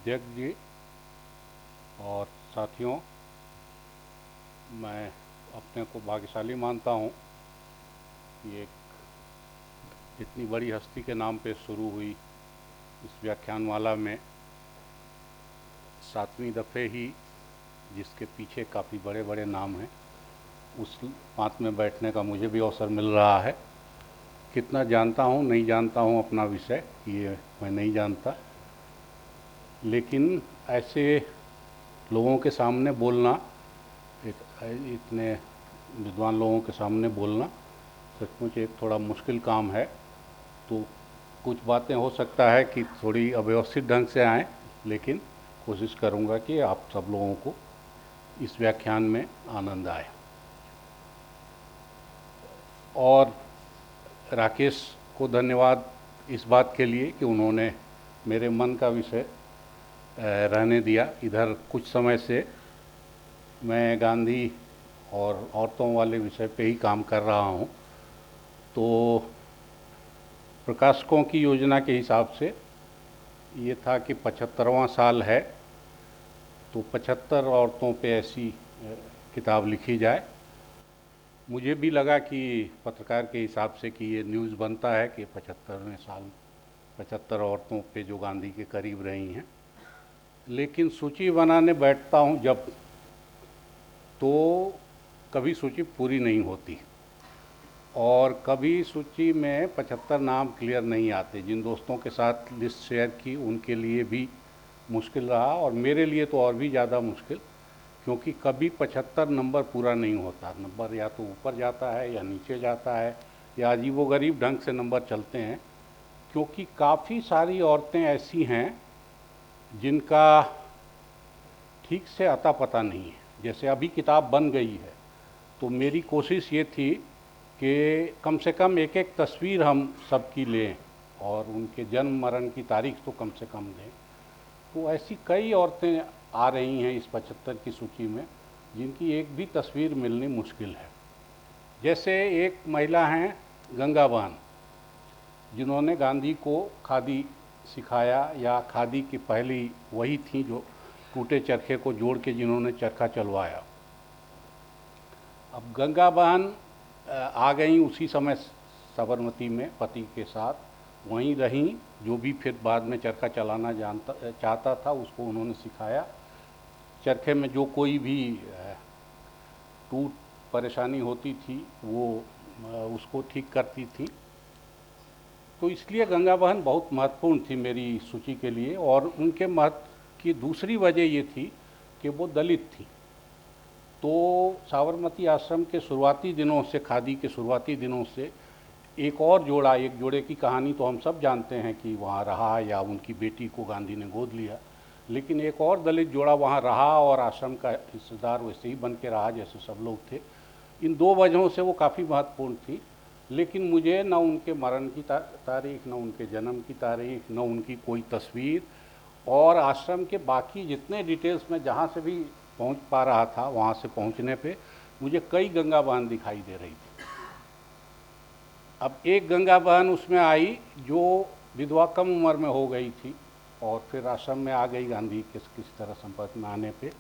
अध्यक्ष जी और साथियों, मैं अपने को भाग्यशाली मानता हूँ कि एक इतनी बड़ी हस्ती के नाम पे शुरू हुई इस व्याख्यानमाला में सातवीं दफ़े ही जिसके पीछे काफ़ी बड़े बड़े नाम हैं, उस बात में बैठने का मुझे भी अवसर मिल रहा है। कितना जानता हूँ नहीं जानता हूँ अपना विषय, ये मैं नहीं जानता, लेकिन ऐसे लोगों के सामने बोलना, इतने विद्वान लोगों के सामने बोलना सचमुच एक थोड़ा मुश्किल काम है। तो कुछ बातें हो सकता है कि थोड़ी अव्यवस्थित ढंग से आएँ, लेकिन कोशिश करूँगा कि आप सब लोगों को इस व्याख्यान में आनंद आए। और राकेश को धन्यवाद इस बात के लिए कि उन्होंने मेरे मन का विषय रहने दिया। इधर कुछ समय से मैं गांधी और औरतों वाले विषय पे ही काम कर रहा हूँ। तो प्रकाशकों की योजना के हिसाब से ये था कि 75वां साल है, तो 75 औरतों पे ऐसी किताब लिखी जाए। मुझे भी लगा कि पत्रकार के हिसाब से कि ये न्यूज़ बनता है कि 75वें साल 75 औरतों पे जो गांधी के करीब रही हैं, लेकिन सूची बनाने बैठता हूँ जब, तो कभी सूची पूरी नहीं होती और कभी सूची में 75 नाम क्लियर नहीं आते। जिन दोस्तों के साथ लिस्ट शेयर की उनके लिए भी मुश्किल रहा और मेरे लिए तो और भी ज़्यादा मुश्किल, क्योंकि कभी 75 नंबर पूरा नहीं होता। नंबर या तो ऊपर जाता है या नीचे जाता है या अजीबोगरीब ढंग से नंबर चलते हैं, क्योंकि काफ़ी सारी औरतें ऐसी हैं जिनका ठीक से अता पता नहीं है। जैसे अभी किताब बन गई है तो मेरी कोशिश ये थी कि कम से कम एक एक तस्वीर हम सबकी लें और उनके जन्म मरण की तारीख तो कम से कम दें। तो ऐसी कई औरतें आ रही हैं इस 75 की सूची में जिनकी एक भी तस्वीर मिलनी मुश्किल है। जैसे एक महिला हैं गंगा बहन, जिन्होंने गांधी को खादी सिखाया, या खादी की पहली वही थी जो टूटे चरखे को जोड़ के जिन्होंने चरखा चलवाया। अब गंगा बहन आ गई उसी समय साबरमती में पति के साथ, वहीं रहीं। जो भी फिर बाद में चरखा चलाना चाहता था उसको उन्होंने सिखाया। चरखे में जो कोई भी टूट परेशानी होती थी वो उसको ठीक करती थी। तो इसलिए गंगा बहन बहुत महत्वपूर्ण थी मेरी सूची के लिए। और उनके महत्व की दूसरी वजह ये थी कि वो दलित थी। तो साबरमती आश्रम के शुरुआती दिनों से, खादी के शुरुआती दिनों से एक जोड़े की कहानी तो हम सब जानते हैं कि वहाँ रहा, या उनकी बेटी को गांधी ने गोद लिया, लेकिन एक और दलित जोड़ा वहाँ रहा और आश्रम का हिस्सेदार वैसे ही बन के रहा जैसे सब लोग थे। इन दो वजहों से वो काफ़ी महत्वपूर्ण थी। लेकिन मुझे न उनके मरण की तारीख, न उनके जन्म की तारीख, न उनकी कोई तस्वीर, और आश्रम के बाकी जितने डिटेल्स में जहाँ से भी पहुँच पा रहा था, वहाँ से पहुँचने पे मुझे कई गंगा बहन दिखाई दे रही थी। अब एक गंगा बहन उसमें आई जो विधवा कम उम्र में हो गई थी और फिर आश्रम में आ गई गांधी के किसी तरह संपर्क में आने पे।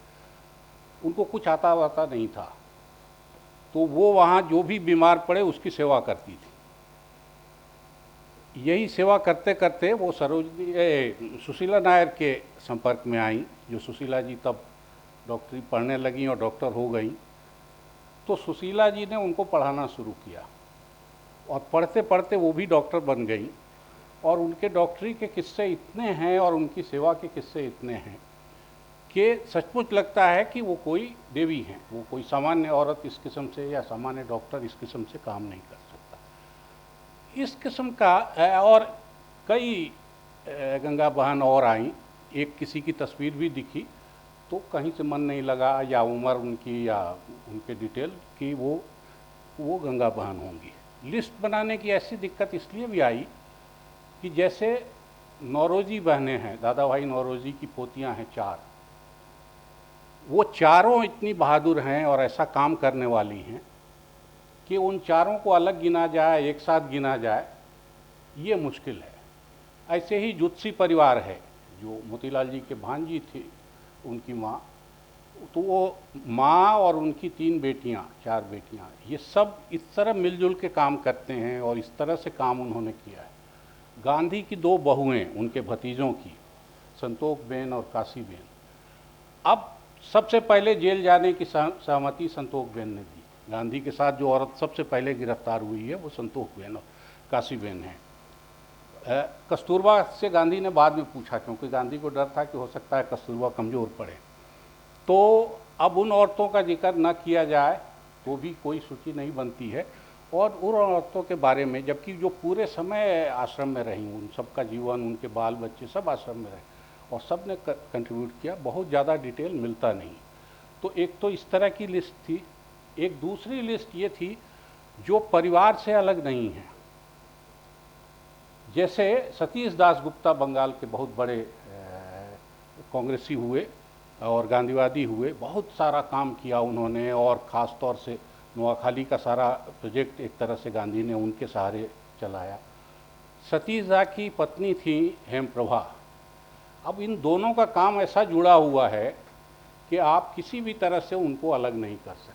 उनको कुछ आता वाता नहीं था, तो वो वहाँ जो भी बीमार पड़े उसकी सेवा करती थी। यही सेवा करते करते वो सुशीला नायर के संपर्क में आई, जो सुशीला जी तब डॉक्टरी पढ़ने लगी और डॉक्टर हो गई। तो सुशीला जी ने उनको पढ़ाना शुरू किया और पढ़ते पढ़ते वो भी डॉक्टर बन गई। और उनके डॉक्टरी के किस्से इतने हैं और उनकी सेवा के किस्से इतने हैं कि सचमुच लगता है कि वो कोई देवी हैं। वो कोई सामान्य औरत इस किस्म से या सामान्य डॉक्टर इस किस्म से काम नहीं कर सकता। इस किस्म का और कई गंगा बहन और आई। एक किसी की तस्वीर भी दिखी तो कहीं से मन नहीं लगा, या उम्र उनकी या उनके डिटेल कि वो गंगा बहन होंगी। लिस्ट बनाने की ऐसी दिक्कत इसलिए भी आई कि जैसे नौरोजी बहनें हैं, दादा भाई नौरोजी की पोतियां हैं 4, वो चारों इतनी बहादुर हैं और ऐसा काम करने वाली हैं कि उन चारों को अलग गिना जाए, एक साथ गिना जाए, ये मुश्किल है। ऐसे ही जुत्सी परिवार है जो मोतीलाल जी के भांजी थी उनकी माँ, तो वो माँ और उनकी 3 बेटियाँ 4 बेटियाँ, ये सब इस तरह मिलजुल के काम करते हैं और इस तरह से काम उन्होंने किया है। गांधी की 2 बहुएं उनके भतीजों की, संतोखबेन और काशीबेन, अब सबसे पहले जेल जाने की सहमति संतोखबेन ने दी। गांधी के साथ जो औरत सबसे पहले गिरफ्तार हुई है वो संतोखबेन और काशीबेन है। कस्तूरबा से गांधी ने बाद में पूछा, क्योंकि गांधी को डर था कि हो सकता है कस्तूरबा कमज़ोर पड़े, तो अब उन औरतों का जिक्र न किया जाए तो भी कोई सूची नहीं बनती है। और उन औरतों के बारे में, जबकि जो पूरे समय आश्रम में रहीं, उन सबका जीवन, उनके बाल बच्चे सब आश्रम में रहे और सब ने कंट्रीब्यूट किया, बहुत ज़्यादा डिटेल मिलता नहीं। तो एक तो इस तरह की लिस्ट थी। एक दूसरी लिस्ट ये थी जो परिवार से अलग नहीं है। जैसे सतीश दास गुप्ता बंगाल के बहुत बड़े कांग्रेसी हुए और गांधीवादी हुए, बहुत सारा काम किया उन्होंने, और ख़ास तौर से नोआखाली का सारा प्रोजेक्ट एक तरह से गांधी ने उनके सहारे चलाया। सतीश दा की पत्नी थी हेमप्रभा। अब इन दोनों का काम ऐसा जुड़ा हुआ है कि आप किसी भी तरह से उनको अलग नहीं कर सकते।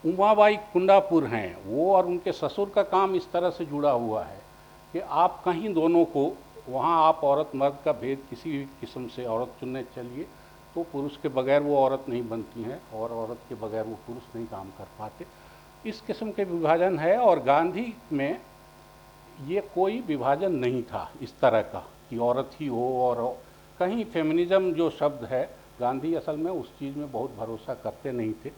उमाबाई कुंडापुर हैं, वो और उनके ससुर का काम इस तरह से जुड़ा हुआ है कि आप कहीं दोनों को, वहाँ आप औरत मर्द का भेद किसी भी किस्म से औरत चुनने चलिए तो पुरुष के बगैर वो औरत नहीं बनती हैं और औरत के बगैर वो पुरुष नहीं काम कर पाते। इस किस्म के विभाजन है, और गांधी में ये कोई विभाजन नहीं था इस तरह का कि औरत ही हो। और कहीं फेमिनिज्म जो शब्द है, गांधी असल में उस चीज़ में बहुत भरोसा करते नहीं थे,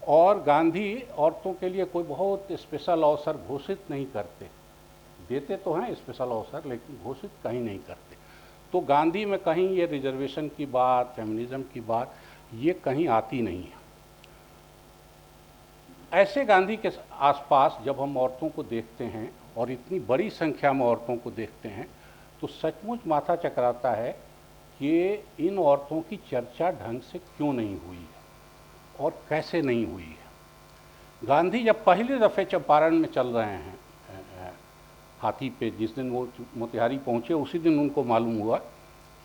और गांधी औरतों के लिए कोई बहुत स्पेशल अवसर घोषित नहीं करते, देते तो हैं स्पेशल अवसर लेकिन घोषित कहीं नहीं करते। तो गांधी में कहीं ये रिजर्वेशन की बात, फेमिनिज्म की बात, ये कहीं आती नहीं है। ऐसे गांधी के आसपास जब हम औरतों को देखते हैं और इतनी बड़ी संख्या में औरतों को देखते हैं, तो सचमुच माथा चकराता है कि इन औरतों की चर्चा ढंग से क्यों नहीं हुई है और कैसे नहीं हुई है। गांधी जब पहली दफ़े चंपारण में चल रहे हैं हाथी पे, जिस दिन वो मोतिहारी पहुँचे उसी दिन उनको मालूम हुआ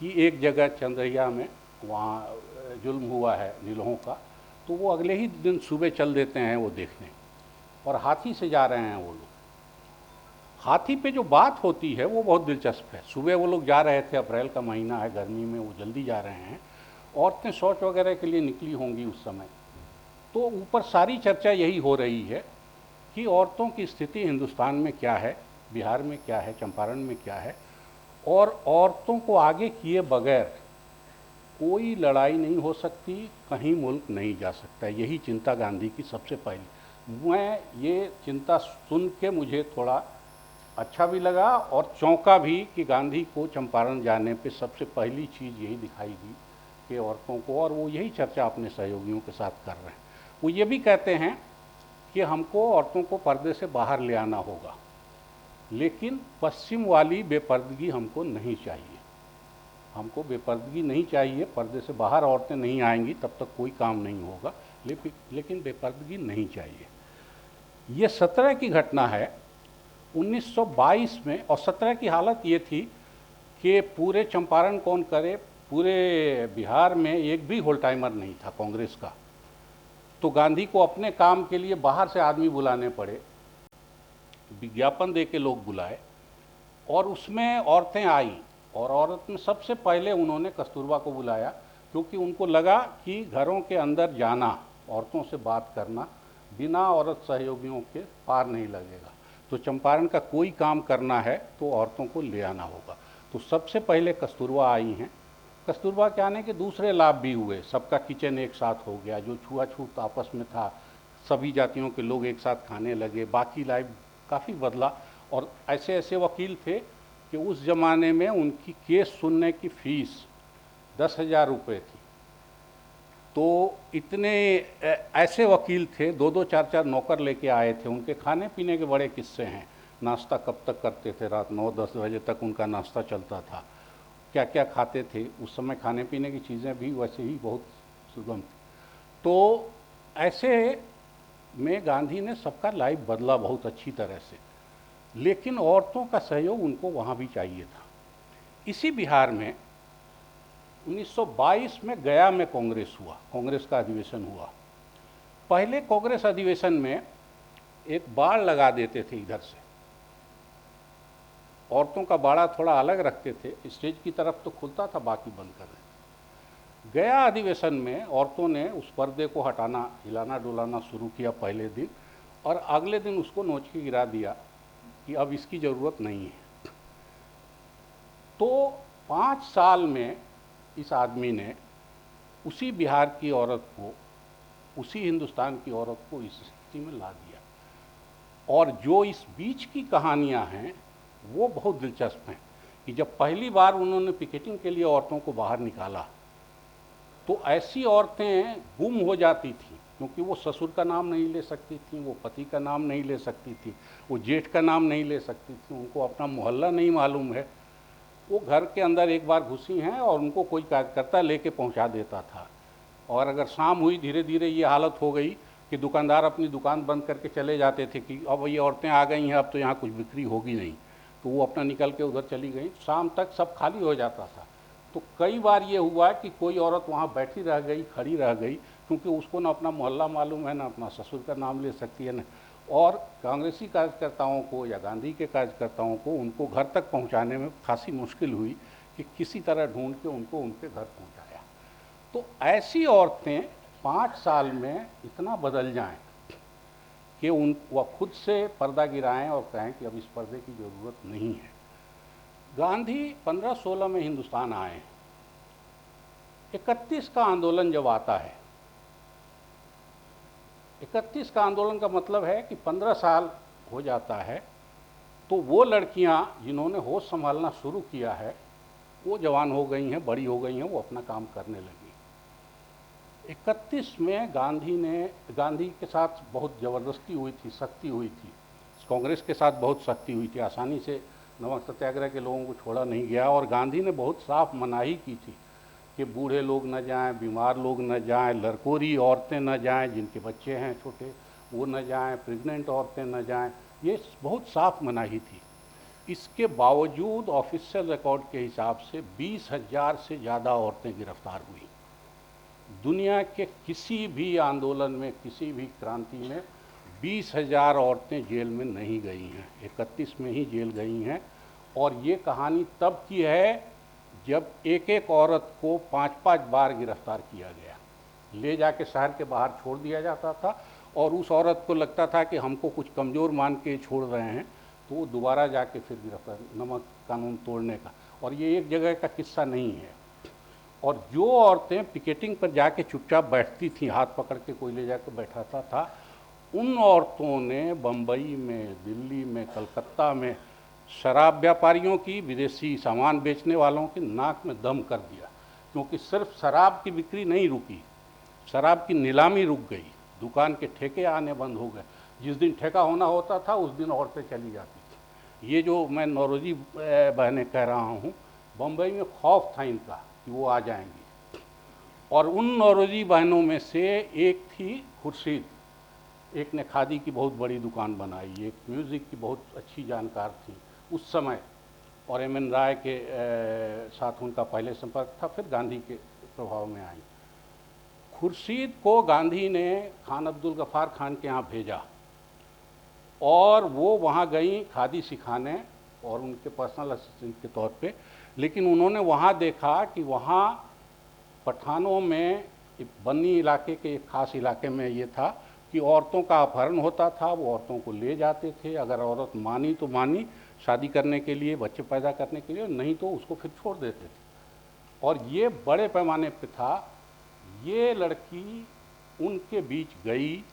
कि एक जगह चंद्रैया में वहाँ जुल्म हुआ है नीलों का, तो वो अगले ही दिन सुबह चल देते हैं वो देखने, और हाथी से जा रहे हैं वो लोग। हाथी पे जो बात होती है वो बहुत दिलचस्प है। सुबह वो लोग जा रहे थे, अप्रैल का महीना है, गर्मी में वो जल्दी जा रहे हैं, औरतें शौच वगैरह के लिए निकली होंगी उस समय। तो ऊपर सारी चर्चा यही हो रही है कि औरतों की स्थिति हिंदुस्तान में क्या है, बिहार में क्या है, चंपारण में क्या है, और औरतों को आगे किए बगैर कोई लड़ाई नहीं हो सकती, कहीं मुल्क नहीं जा सकता। यही चिंता गांधी की सबसे पहली। मैं ये चिंता सुन के मुझे थोड़ा अच्छा भी लगा और चौंका भी कि गांधी को चंपारण जाने पे सबसे पहली चीज़ यही दिखाई दी कि औरतों को, और वो यही चर्चा अपने सहयोगियों के साथ कर रहे हैं। वो ये भी कहते हैं कि हमको औरतों को पर्दे से बाहर ले आना होगा, लेकिन पश्चिम वाली बेपर्दगी हमको नहीं चाहिए। हमको बेपर्दगी नहीं चाहिए, पर्दे से बाहर औरतें नहीं आएंगी तब तक कोई काम नहीं होगा, लेकिन बेपर्दगी नहीं चाहिए। ये 17 की घटना है 1922 में, और 17 की हालत ये थी कि पूरे चंपारण कौन करे, पूरे बिहार में एक भी होल टाइमर नहीं था कांग्रेस का। तो गांधी को अपने काम के लिए बाहर से आदमी बुलाने पड़े, विज्ञापन दे के लोग बुलाए, और उसमें औरतें आई, और औरत में सबसे पहले उन्होंने कस्तूरबा को बुलाया, क्योंकि उनको लगा कि घरों के अंदर जाना, औरतों से बात करना बिना औरत सहयोगियों के पार नहीं लगेगा। तो चंपारण का कोई काम करना है तो औरतों को ले आना होगा। तो सबसे पहले कस्तूरबा आई हैं। कस्तूरबा के आने के दूसरे लाभ भी हुए, सबका किचन एक साथ हो गया, जो छुआछूत आपस में था सभी जातियों के लोग एक साथ खाने लगे, बाकी लाइफ काफ़ी बदला। और ऐसे ऐसे वकील थे कि उस ज़माने में उनकी केस सुनने की फ़ीस 10,000 रुपये थी। तो इतने ऐसे वकील थे, 2-2 4-4 नौकर लेके आए थे। उनके खाने पीने के बड़े किस्से हैं। नाश्ता कब तक करते थे, रात 9-10 बजे तक उनका नाश्ता चलता था। क्या क्या खाते थे, उस समय खाने पीने की चीज़ें भी वैसे ही बहुत सुगम थी। तो ऐसे में गांधी ने सबका लाइफ बदला बहुत अच्छी तरह से, लेकिन औरतों का सहयोग उनको वहाँ भी चाहिए था। इसी बिहार में 1922 में गया में कांग्रेस हुआ, कांग्रेस का अधिवेशन हुआ। पहले कांग्रेस अधिवेशन में एक बाड़ लगा देते थे इधर से, औरतों का बाड़ा थोड़ा अलग रखते थे, स्टेज की तरफ तो खुलता था, बाकी बंद कर देते। गया अधिवेशन में औरतों ने उस पर्दे को हटाना, हिलाना डुलाना शुरू किया पहले दिन, और अगले दिन उसको नोच के गिरा दिया कि अब इसकी ज़रूरत नहीं है। तो 5 साल में इस आदमी ने उसी बिहार की औरत को, उसी हिंदुस्तान की औरत को इस स्थिति में ला दिया। और जो इस बीच की कहानियां हैं वो बहुत दिलचस्प हैं कि जब पहली बार उन्होंने पिकेटिंग के लिए औरतों को बाहर निकाला तो ऐसी औरतें गुम हो जाती थीं, क्योंकि वो ससुर का नाम नहीं ले सकती थीं, वो पति का नाम नहीं ले सकती थी, वो जेठ का नाम नहीं ले सकती थी, उनको अपना मोहल्ला नहीं मालूम है। वो घर के अंदर एक बार घुसी हैं और उनको कोई कार्यकर्ता लेके पहुंचा देता था। और अगर शाम हुई, धीरे धीरे ये हालत हो गई कि दुकानदार अपनी दुकान बंद करके चले जाते थे कि अब ये औरतें आ गई हैं, अब तो यहाँ कुछ बिक्री होगी नहीं, तो वो अपना निकल के उधर चली गई। शाम तक सब खाली हो जाता था। तो कई बार ये हुआ कि कोई औरत वहाँ बैठी रह गई, खड़ी रह गई, क्योंकि उसको ना अपना मोहल्ला मालूम है, ना अपना ससुर का नाम ले सकती है ना। और कांग्रेसी कार्यकर्ताओं को या गांधी के कार्यकर्ताओं को उनको घर तक पहुंचाने में खासी मुश्किल हुई कि किसी तरह ढूंढ के उनको उनके घर पहुंचाया। तो ऐसी औरतें 5 साल में इतना बदल जाएं कि वह खुद से पर्दा गिराएं और कहें कि अब इस पर्दे की ज़रूरत नहीं है। गांधी 1516 में हिंदुस्तान आए। 31 का आंदोलन जब आता है, 31 का आंदोलन का मतलब है कि 15 साल हो जाता है, तो वो लड़कियां जिन्होंने होश संभालना शुरू किया है वो जवान हो गई हैं, बड़ी हो गई हैं, वो अपना काम करने लगी। 31 में गांधी के साथ बहुत ज़बरदस्ती हुई थी, सख्ती हुई थी। कांग्रेस के साथ बहुत सख्ती हुई थी, आसानी से नमक सत्याग्रह के लोगों को छोड़ा नहीं गया। और गांधी ने बहुत साफ मनाही की थी कि बूढ़े लोग न जाएं, बीमार लोग न जाएं, लड़कोरी औरतें न जाएं, जिनके बच्चे हैं छोटे वो न जाएं, प्रेग्नेंट औरतें न जाएं। ये बहुत साफ मनाही थी। इसके बावजूद ऑफिशियल रिकॉर्ड के हिसाब से 20,000 से ज़्यादा औरतें गिरफ्तार हुई। दुनिया के किसी भी आंदोलन में, किसी भी क्रांति में 20,000 औरतें जेल में नहीं गई हैं, 31 में ही जेल गई हैं। और ये कहानी तब की है जब एक एक औरत को 5-5 बार गिरफ्तार किया गया, ले जाके शहर के बाहर छोड़ दिया जाता था, और उस औरत को लगता था कि हमको कुछ कमज़ोर मान के छोड़ रहे हैं, तो वो दोबारा जाके फिर गिरफ्तार, नमक कानून तोड़ने का। और ये एक जगह का किस्सा नहीं है। और जो औरतें पिकेटिंग पर जाके चुपचाप बैठती थीं, हाथ पकड़ के कोई ले जाकर बैठाता था, उन औरतों ने बम्बई में, दिल्ली में, कलकत्ता में शराब व्यापारियों की, विदेशी सामान बेचने वालों की नाक में दम कर दिया। क्योंकि सिर्फ शराब की बिक्री नहीं रुकी, शराब की नीलामी रुक गई, दुकान के ठेके आने बंद हो गए। जिस दिन ठेका होना होता था उस दिन औरतें चली जाती थी। ये जो मैं नौरोजी बहनें कह रहा हूँ, बम्बई में खौफ था इनका कि वो आ जाएंगी। और उन नौरोजी बहनों में से एक थी खुर्शीद। एक ने खादी की बहुत बड़ी दुकान बनाई, एक म्यूज़िक की बहुत अच्छी जानकार थी उस समय, और एम.एन. राय के साथ उनका पहले संपर्क था, फिर गांधी के प्रभाव में आई। खुर्शीद को गांधी ने खान अब्दुल गफ़ार खान के यहाँ भेजा और वो वहाँ गई खादी सिखाने और उनके पर्सनल असिस्टेंट के तौर पे। लेकिन उन्होंने वहाँ देखा कि वहाँ पठानों में, बन्नी इलाके के एक खास इलाके में ये था कि औरतों का अपहरण होता था। वो औरतों को ले जाते थे, अगर औरत मानी तो मानी शादी करने के लिए, बच्चे पैदा करने के लिए, नहीं तो उसको फिर छोड़ देते थे। और ये बड़े पैमाने पे था। ये लड़की उनके बीच गई,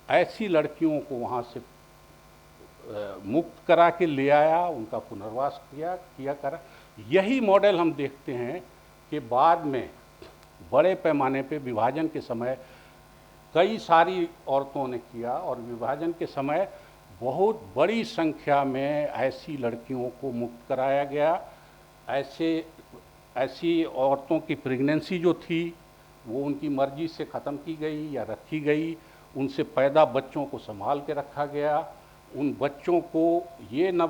ऐसी लड़कियों को वहाँ से मुक्त करा के ले आया, उनका पुनर्वास किया करा। यही मॉडल हम देखते हैं कि बाद में बड़े पैमाने पे विभाजन के समय कई सारी औरतों ने किया, और विभाजन के समय बहुत बड़ी संख्या में ऐसी लड़कियों को मुक्त कराया गया। ऐसी औरतों की प्रेगनेंसी जो थी वो उनकी मर्जी से ख़त्म की गई या रखी गई। उनसे पैदा बच्चों को संभाल के रखा गया। उन बच्चों को ये न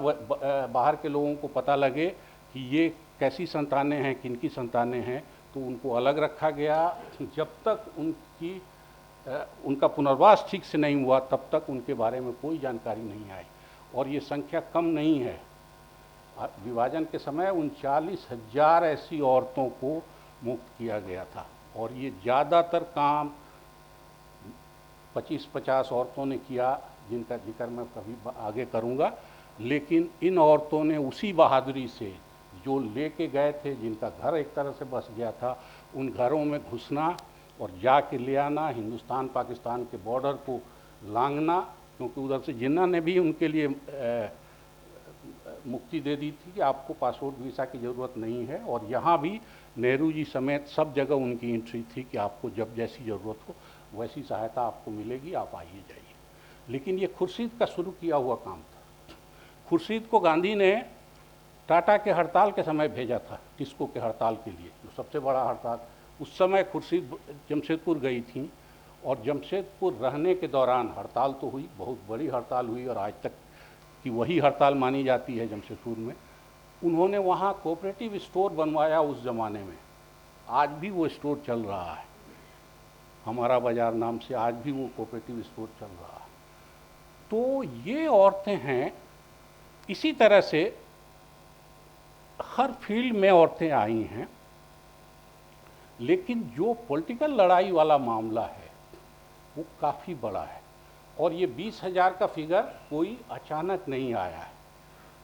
बाहर के लोगों को पता लगे कि ये कैसी संतानें हैं, किनकी संतानें हैं, तो उनको अलग रखा गया। जब तक उनका पुनर्वास ठीक से नहीं हुआ तब तक उनके बारे में कोई जानकारी नहीं आई। और ये संख्या कम नहीं है। विभाजन के समय 39,000 ऐसी औरतों को मुक्त किया गया था। और ये ज़्यादातर काम 25-50 औरतों ने किया, जिनका जिक्र मैं कभी आगे करूँगा। लेकिन इन औरतों ने उसी बहादुरी से जो लेके गए थे, जिनका घर एक तरह से बस गया था, उन घरों में घुसना और जाके ले आना, हिंदुस्तान पाकिस्तान के बॉर्डर को लांघना, क्योंकि उधर से जिन्ना ने भी उनके लिए मुक्ति दे दी थी कि आपको पासपोर्ट वीज़ा की ज़रूरत नहीं है। और यहाँ भी नेहरू जी समेत सब जगह उनकी एंट्री थी कि आपको जब जैसी ज़रूरत हो वैसी सहायता आपको मिलेगी, आप आइए जाइए। लेकिन ये खुर्शीद का शुरू किया हुआ काम था। खुर्शीद को गांधी ने टाटा के हड़ताल के समय भेजा था, टिस्को के हड़ताल के लिए, जो सबसे बड़ा हड़ताल। उस समय खुर्शीद जमशेदपुर गई थी और जमशेदपुर रहने के दौरान हड़ताल तो हुई, बहुत बड़ी हड़ताल हुई और आज तक की वही हड़ताल मानी जाती है जमशेदपुर में। उन्होंने वहाँ कोऑपरेटिव स्टोर बनवाया उस ज़माने में। आज भी वो स्टोर चल रहा है, हमारा बाज़ार नाम से आज भी वो कोऑपरेटिव स्टोर चल रहा है। तो ये औरतें हैं। इसी तरह से हर फील्ड में औरतें आई हैं। लेकिन जो पॉलिटिकल लड़ाई वाला मामला है वो काफ़ी बड़ा है। और ये 20,000 का फिगर कोई अचानक नहीं आया है।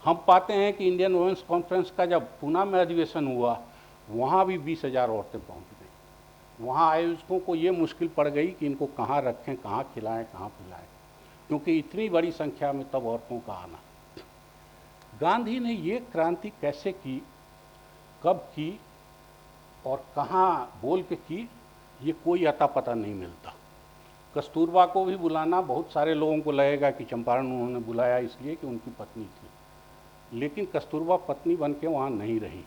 हम पाते हैं कि इंडियन वुमेन्स कॉन्फ्रेंस का जब पूना में अधिवेशन हुआ, वहाँ भी 20,000 औरतें पहुँच गई। वहाँ आयोजकों को ये मुश्किल पड़ गई कि इनको कहाँ रखें, कहाँ खिलाएं, कहाँ पिलाएं, क्योंकि इतनी बड़ी संख्या में तब औरतों का आना। गांधी ने ये क्रांति कैसे की, कब की और कहाँ बोल के की, ये कोई अता पता नहीं मिलता। कस्तूरबा को भी बुलाना, बहुत सारे लोगों को लगेगा कि चंपारण उन्होंने बुलाया इसलिए कि उनकी पत्नी थी, लेकिन कस्तूरबा पत्नी बन के वहाँ नहीं रही।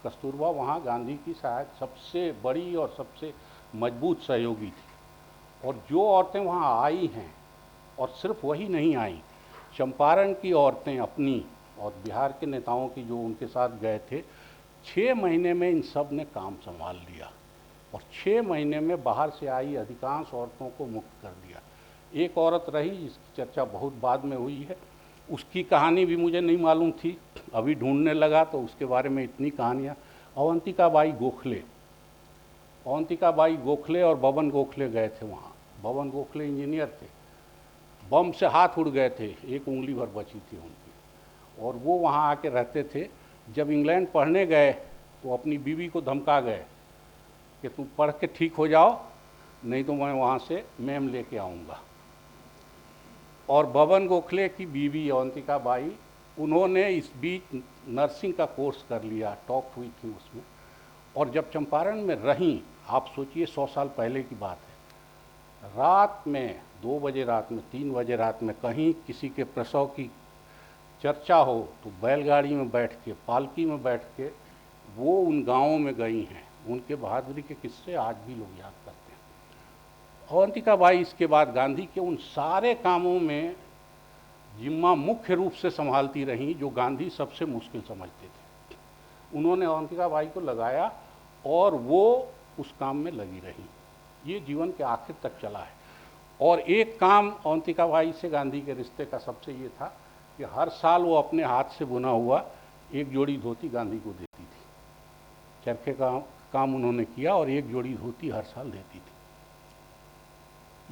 कस्तूरबा वहाँ गांधी की शायद सबसे बड़ी और सबसे मजबूत सहयोगी थी। और जो औरतें वहाँ आई हैं, और सिर्फ वही नहीं आई, चंपारण की औरतें अपनी और बिहार के नेताओं की जो उनके साथ गए थे, 6 महीने में इन सब ने काम संभाल लिया और 6 महीने में बाहर से आई अधिकांश औरतों को मुक्त कर दिया। एक औरत रही जिसकी चर्चा बहुत बाद में हुई है, उसकी कहानी भी मुझे नहीं मालूम थी, अभी ढूंढने लगा तो उसके बारे में इतनी कहानियाँ। अवंतिका बाई गोखले, अवंतिका बाई गोखले और बबन गोखले गए थे वहाँ। बबन गोखले इंजीनियर थे, बम से हाथ उड़ गए थे, एक उंगली भर बची थी उनकी, और वो वहाँ आके रहते थे। जब इंग्लैंड पढ़ने गए तो अपनी बीवी को धमका गए कि तुम पढ़ के ठीक हो जाओ, नहीं तो मैं वहाँ से मैम लेके आऊँगा। और बबन गोखले की बीवी अवंतिका बाई, उन्होंने इस बीच नर्सिंग का कोर्स कर लिया, टॉप हुई थी उसमें। और जब चंपारण में रहीं, आप सोचिए 100 साल पहले की बात है, रात में 2 बजे रात में, 3 बजे रात में कहीं किसी के प्रसव की चर्चा हो तो बैलगाड़ी में बैठ के, पालकी में बैठ के वो उन गांवों में गई हैं। उनके बहादुरी के किस्से आज भी लोग याद करते हैं। अवंतिका बाई इसके बाद गांधी के उन सारे कामों में जिम्मा मुख्य रूप से संभालती रहीं जो गांधी सबसे मुश्किल समझते थे। उन्होंने अवंतिका बाई को लगाया और वो उस काम में लगी रही। ये जीवन के आखिर तक चला है। और एक काम अवंतिका बाई से गांधी के रिश्ते का सबसे ये था कि हर साल वो अपने हाथ से बुना हुआ एक जोड़ी धोती गांधी को देती थी। चरखे का काम उन्होंने किया और एक जोड़ी धोती हर साल देती थी।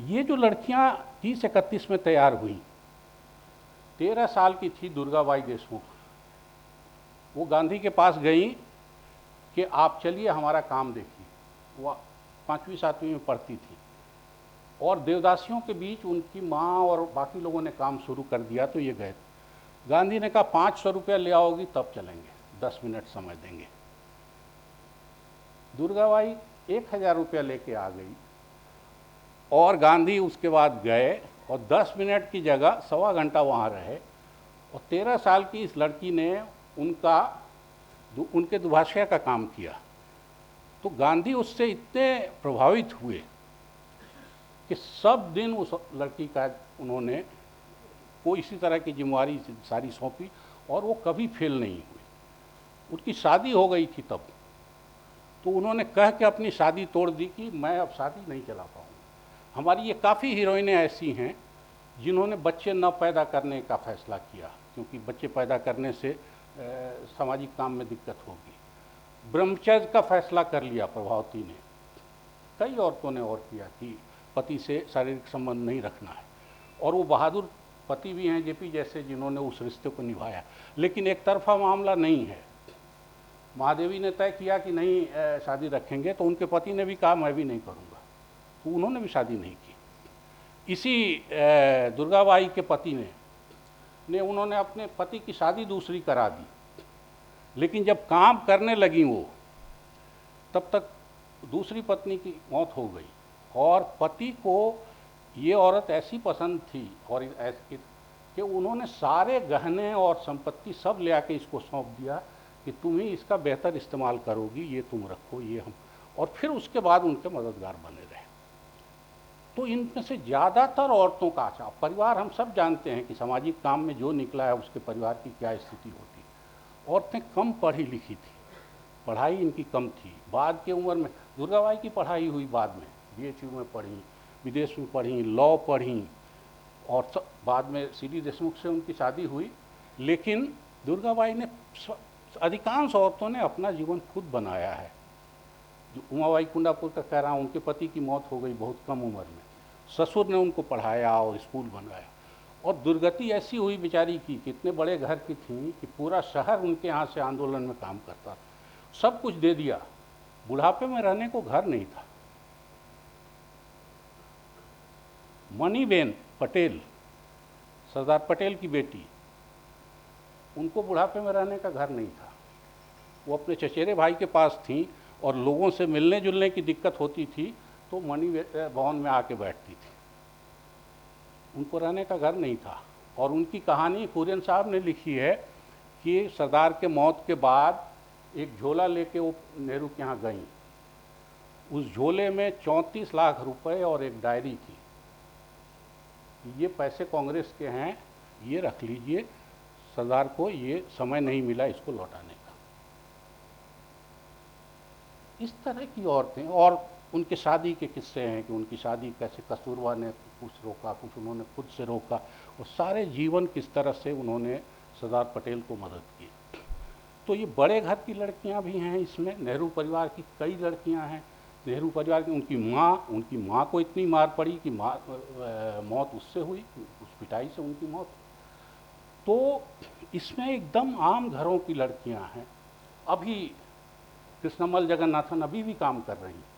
ये जो लड़कियां 30-31 में तैयार हुई, 13 साल की थी दुर्गाबाई देशमुख, वो गांधी के पास गई कि आप चलिए हमारा काम देखिए। वो 5वीं-7वीं में पढ़ती थी और देवदासियों के बीच उनकी माँ और बाकी लोगों ने काम शुरू कर दिया, तो ये गए। गांधी ने कहा 500 रुपया ले आओगी तब चलेंगे, 10 मिनट समय देंगे। दुर्गाबाई 1000 रुपया लेके आ गई और गांधी उसके बाद गए और 10 मिनट की जगह सवा घंटा वहाँ रहे। और 13 साल की इस लड़की ने उनके दुभाषिया का काम किया। तो गांधी उससे इतने प्रभावित हुए कि सब दिन उस लड़की का उन्होंने को इसी तरह की जिम्मेवारी सारी सौंपी और वो कभी फेल नहीं हुई। उनकी शादी हो गई थी तब, तो उन्होंने कह के अपनी शादी तोड़ दी कि मैं अब शादी नहीं चला पाऊँगा। हमारी ये काफ़ी हीरोइनें ऐसी हैं जिन्होंने बच्चे न पैदा करने का फैसला किया, क्योंकि बच्चे पैदा करने से सामाजिक काम में दिक्कत होगी। ब्रह्मचर्य का फैसला कर लिया प्रभावती ने, कई औरतों ने और किया कि पति से शारीरिक संबंध नहीं रखना है, और वो बहादुर पति भी हैं जेपी जैसे, जिन्होंने उस रिश्ते को निभाया। लेकिन एक तरफा मामला नहीं है। महादेवी ने तय किया कि नहीं शादी रखेंगे, तो उनके पति ने भी कहा मैं भी नहीं करूँगा, तो उन्होंने भी शादी नहीं की। इसी दुर्गाबाई के पति ने उन्होंने अपने पति की शादी दूसरी करा दी, लेकिन जब काम करने लगी वो, तब तक दूसरी पत्नी की मौत हो गई, और पति को ये औरत ऐसी पसंद थी और ऐसी कि उन्होंने सारे गहने और संपत्ति सब ले आके इसको सौंप दिया कि तुम ही इसका बेहतर इस्तेमाल करोगी, ये तुम रखो, ये हम। और फिर उसके बाद उनके मददगार बने रहे। तो इनमें से ज़्यादातर औरतों का अच्छा परिवार, हम सब जानते हैं कि सामाजिक काम में जो निकला है उसके परिवार की क्या स्थिति होती। औरतें कम पढ़ी लिखी थी, पढ़ाई इनकी कम थी। बाद के उम्र में दुर्गाबाई की पढ़ाई हुई, बाद में BHU में पढ़ी, विदेश में पढ़ी, लॉ पढ़ी, और बाद में CD देशमुख से उनकी शादी हुई। लेकिन दुर्गाबाई ने, अधिकांश औरतों ने अपना जीवन खुद बनाया है। जो उमाबाई कुंडापुर का कह रहा हूँ, उनके पति की मौत हो गई बहुत कम उम्र में, ससुर ने उनको पढ़ाया और स्कूल बनाया। और दुर्गति ऐसी हुई बेचारी की कि इतने बड़े घर की थी कि पूरा शहर उनके यहाँ से आंदोलन में काम करता था, सब कुछ दे दिया, बुढ़ापे में रहने को घर नहीं था। मणिबेन पटेल, सरदार पटेल की बेटी, उनको बुढ़ापे में रहने का घर नहीं था। वो अपने चचेरे भाई के पास थी, और लोगों से मिलने जुलने की दिक्कत होती थी तो मणि भवन में आके बैठती थी, उनको रहने का घर नहीं था। और उनकी कहानी कुरियन साहब ने लिखी है कि सरदार के मौत के बाद एक झोला लेके वो नेहरू के यहाँ गई। उस झोले में 34 लाख रुपए और एक डायरी थी। ये पैसे कांग्रेस के हैं, ये रख लीजिए, सरदार को ये समय नहीं मिला इसको लौटाने का। इस तरह की औरतें, और उनके शादी के किस्से हैं कि उनकी शादी कैसे कस्तूरबा ने कुछ रोका, कुछ उन्होंने खुद से रोका, और सारे जीवन किस तरह से उन्होंने सरदार पटेल को मदद की। तो ये बड़े घर की लड़कियां भी हैं इसमें, नेहरू परिवार की कई लड़कियां हैं। नेहरू परिवार की उनकी माँ को इतनी मार पड़ी कि मौत उससे हुई, उस पिटाई से उनकी मौत। तो इसमें एकदम आम घरों की लड़कियां हैं। अभी कृष्णमल जगन्नाथन अभी भी काम कर रही हैं।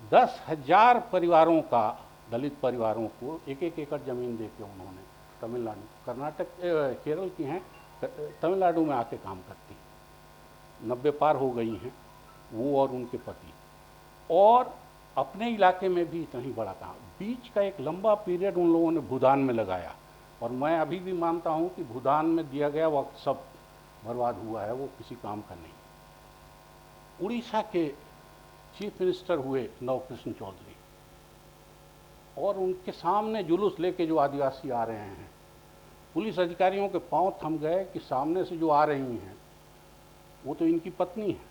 10,000 परिवारों का, दलित परिवारों को 1-1 एकड़ ज़मीन देके उन्होंने, तमिलनाडु, कर्नाटक, केरल की हैं, तमिलनाडु में आके काम करती, 90 पार हो गई हैं वो और उनके पति। और अपने इलाके में भी इतना ही बड़ा काम। बीच का एक लंबा पीरियड उन लोगों ने भूदान में लगाया, और मैं अभी भी मानता हूँ कि भूदान में दिया गया वक्त सब बर्बाद हुआ है, वो किसी काम का नहीं। उड़ीसा के चीफ मिनिस्टर हुए नवकृष्ण चौधरी, और उनके सामने जुलूस लेके जो आदिवासी आ रहे हैं, पुलिस अधिकारियों के पांव थम गए कि सामने से जो आ रही हैं वो तो इनकी पत्नी है,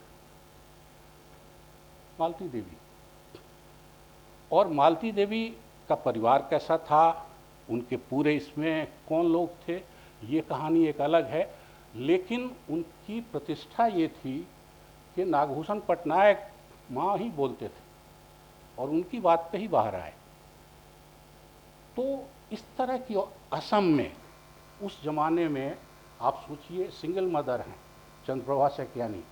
मालती देवी। और मालती देवी का परिवार कैसा था, उनके पूरे इसमें कौन लोग थे, ये कहानी एक अलग है। लेकिन उनकी प्रतिष्ठा ये थी कि नागभूषण पटनायक माँ ही बोलते थे, और उनकी बात पे ही बाहर आए। तो इस तरह की, असम में उस जमाने में आप सोचिए, सिंगल मदर हैं चंद्रप्रभा सैकियानी,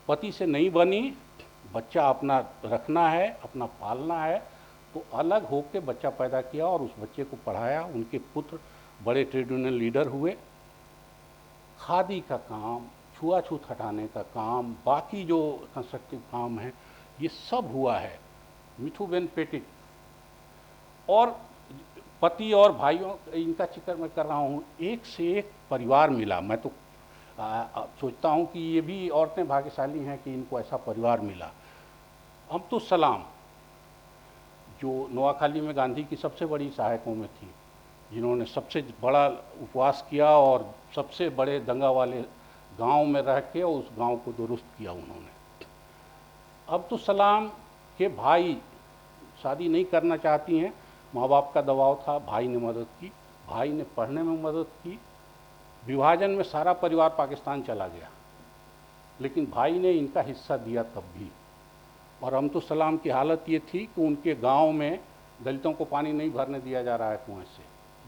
पति से नहीं बनी, बच्चा अपना रखना है, अपना पालना है, तो अलग होकर बच्चा पैदा किया और उस बच्चे को पढ़ाया। उनके पुत्र बड़े ट्रेड यूनियन लीडर हुए। खादी का काम, छुआछूत हटाने का काम, बाकी जो कंस्ट्रक्टिव काम है, ये सब हुआ है। मिठूबेन पेटिक, और पति और भाइयों, इनका जिक्र मैं कर रहा हूँ, एक से एक परिवार मिला। मैं तो सोचता हूँ कि ये भी औरतें भाग्यशाली हैं कि इनको ऐसा परिवार मिला। अब्दुल सलाम, जो नोआखाली में गांधी की सबसे बड़ी सहायकों में थी, जिन्होंने सबसे बड़ा उपवास किया और सबसे बड़े दंगा वाले गांव में रह के और उस गांव को दुरुस्त किया उन्होंने। अब्दुल सलाम के भाई शादी नहीं करना चाहती हैं, माँ बाप का दबाव था, भाई ने मदद की, भाई ने पढ़ने में मदद की। विभाजन में सारा परिवार पाकिस्तान चला गया, लेकिन भाई ने इनका हिस्सा दिया तब भी। और अब्दुल सलाम की हालत ये थी कि उनके गांव में दलितों को पानी नहीं भरने दिया जा रहा है कुएं से।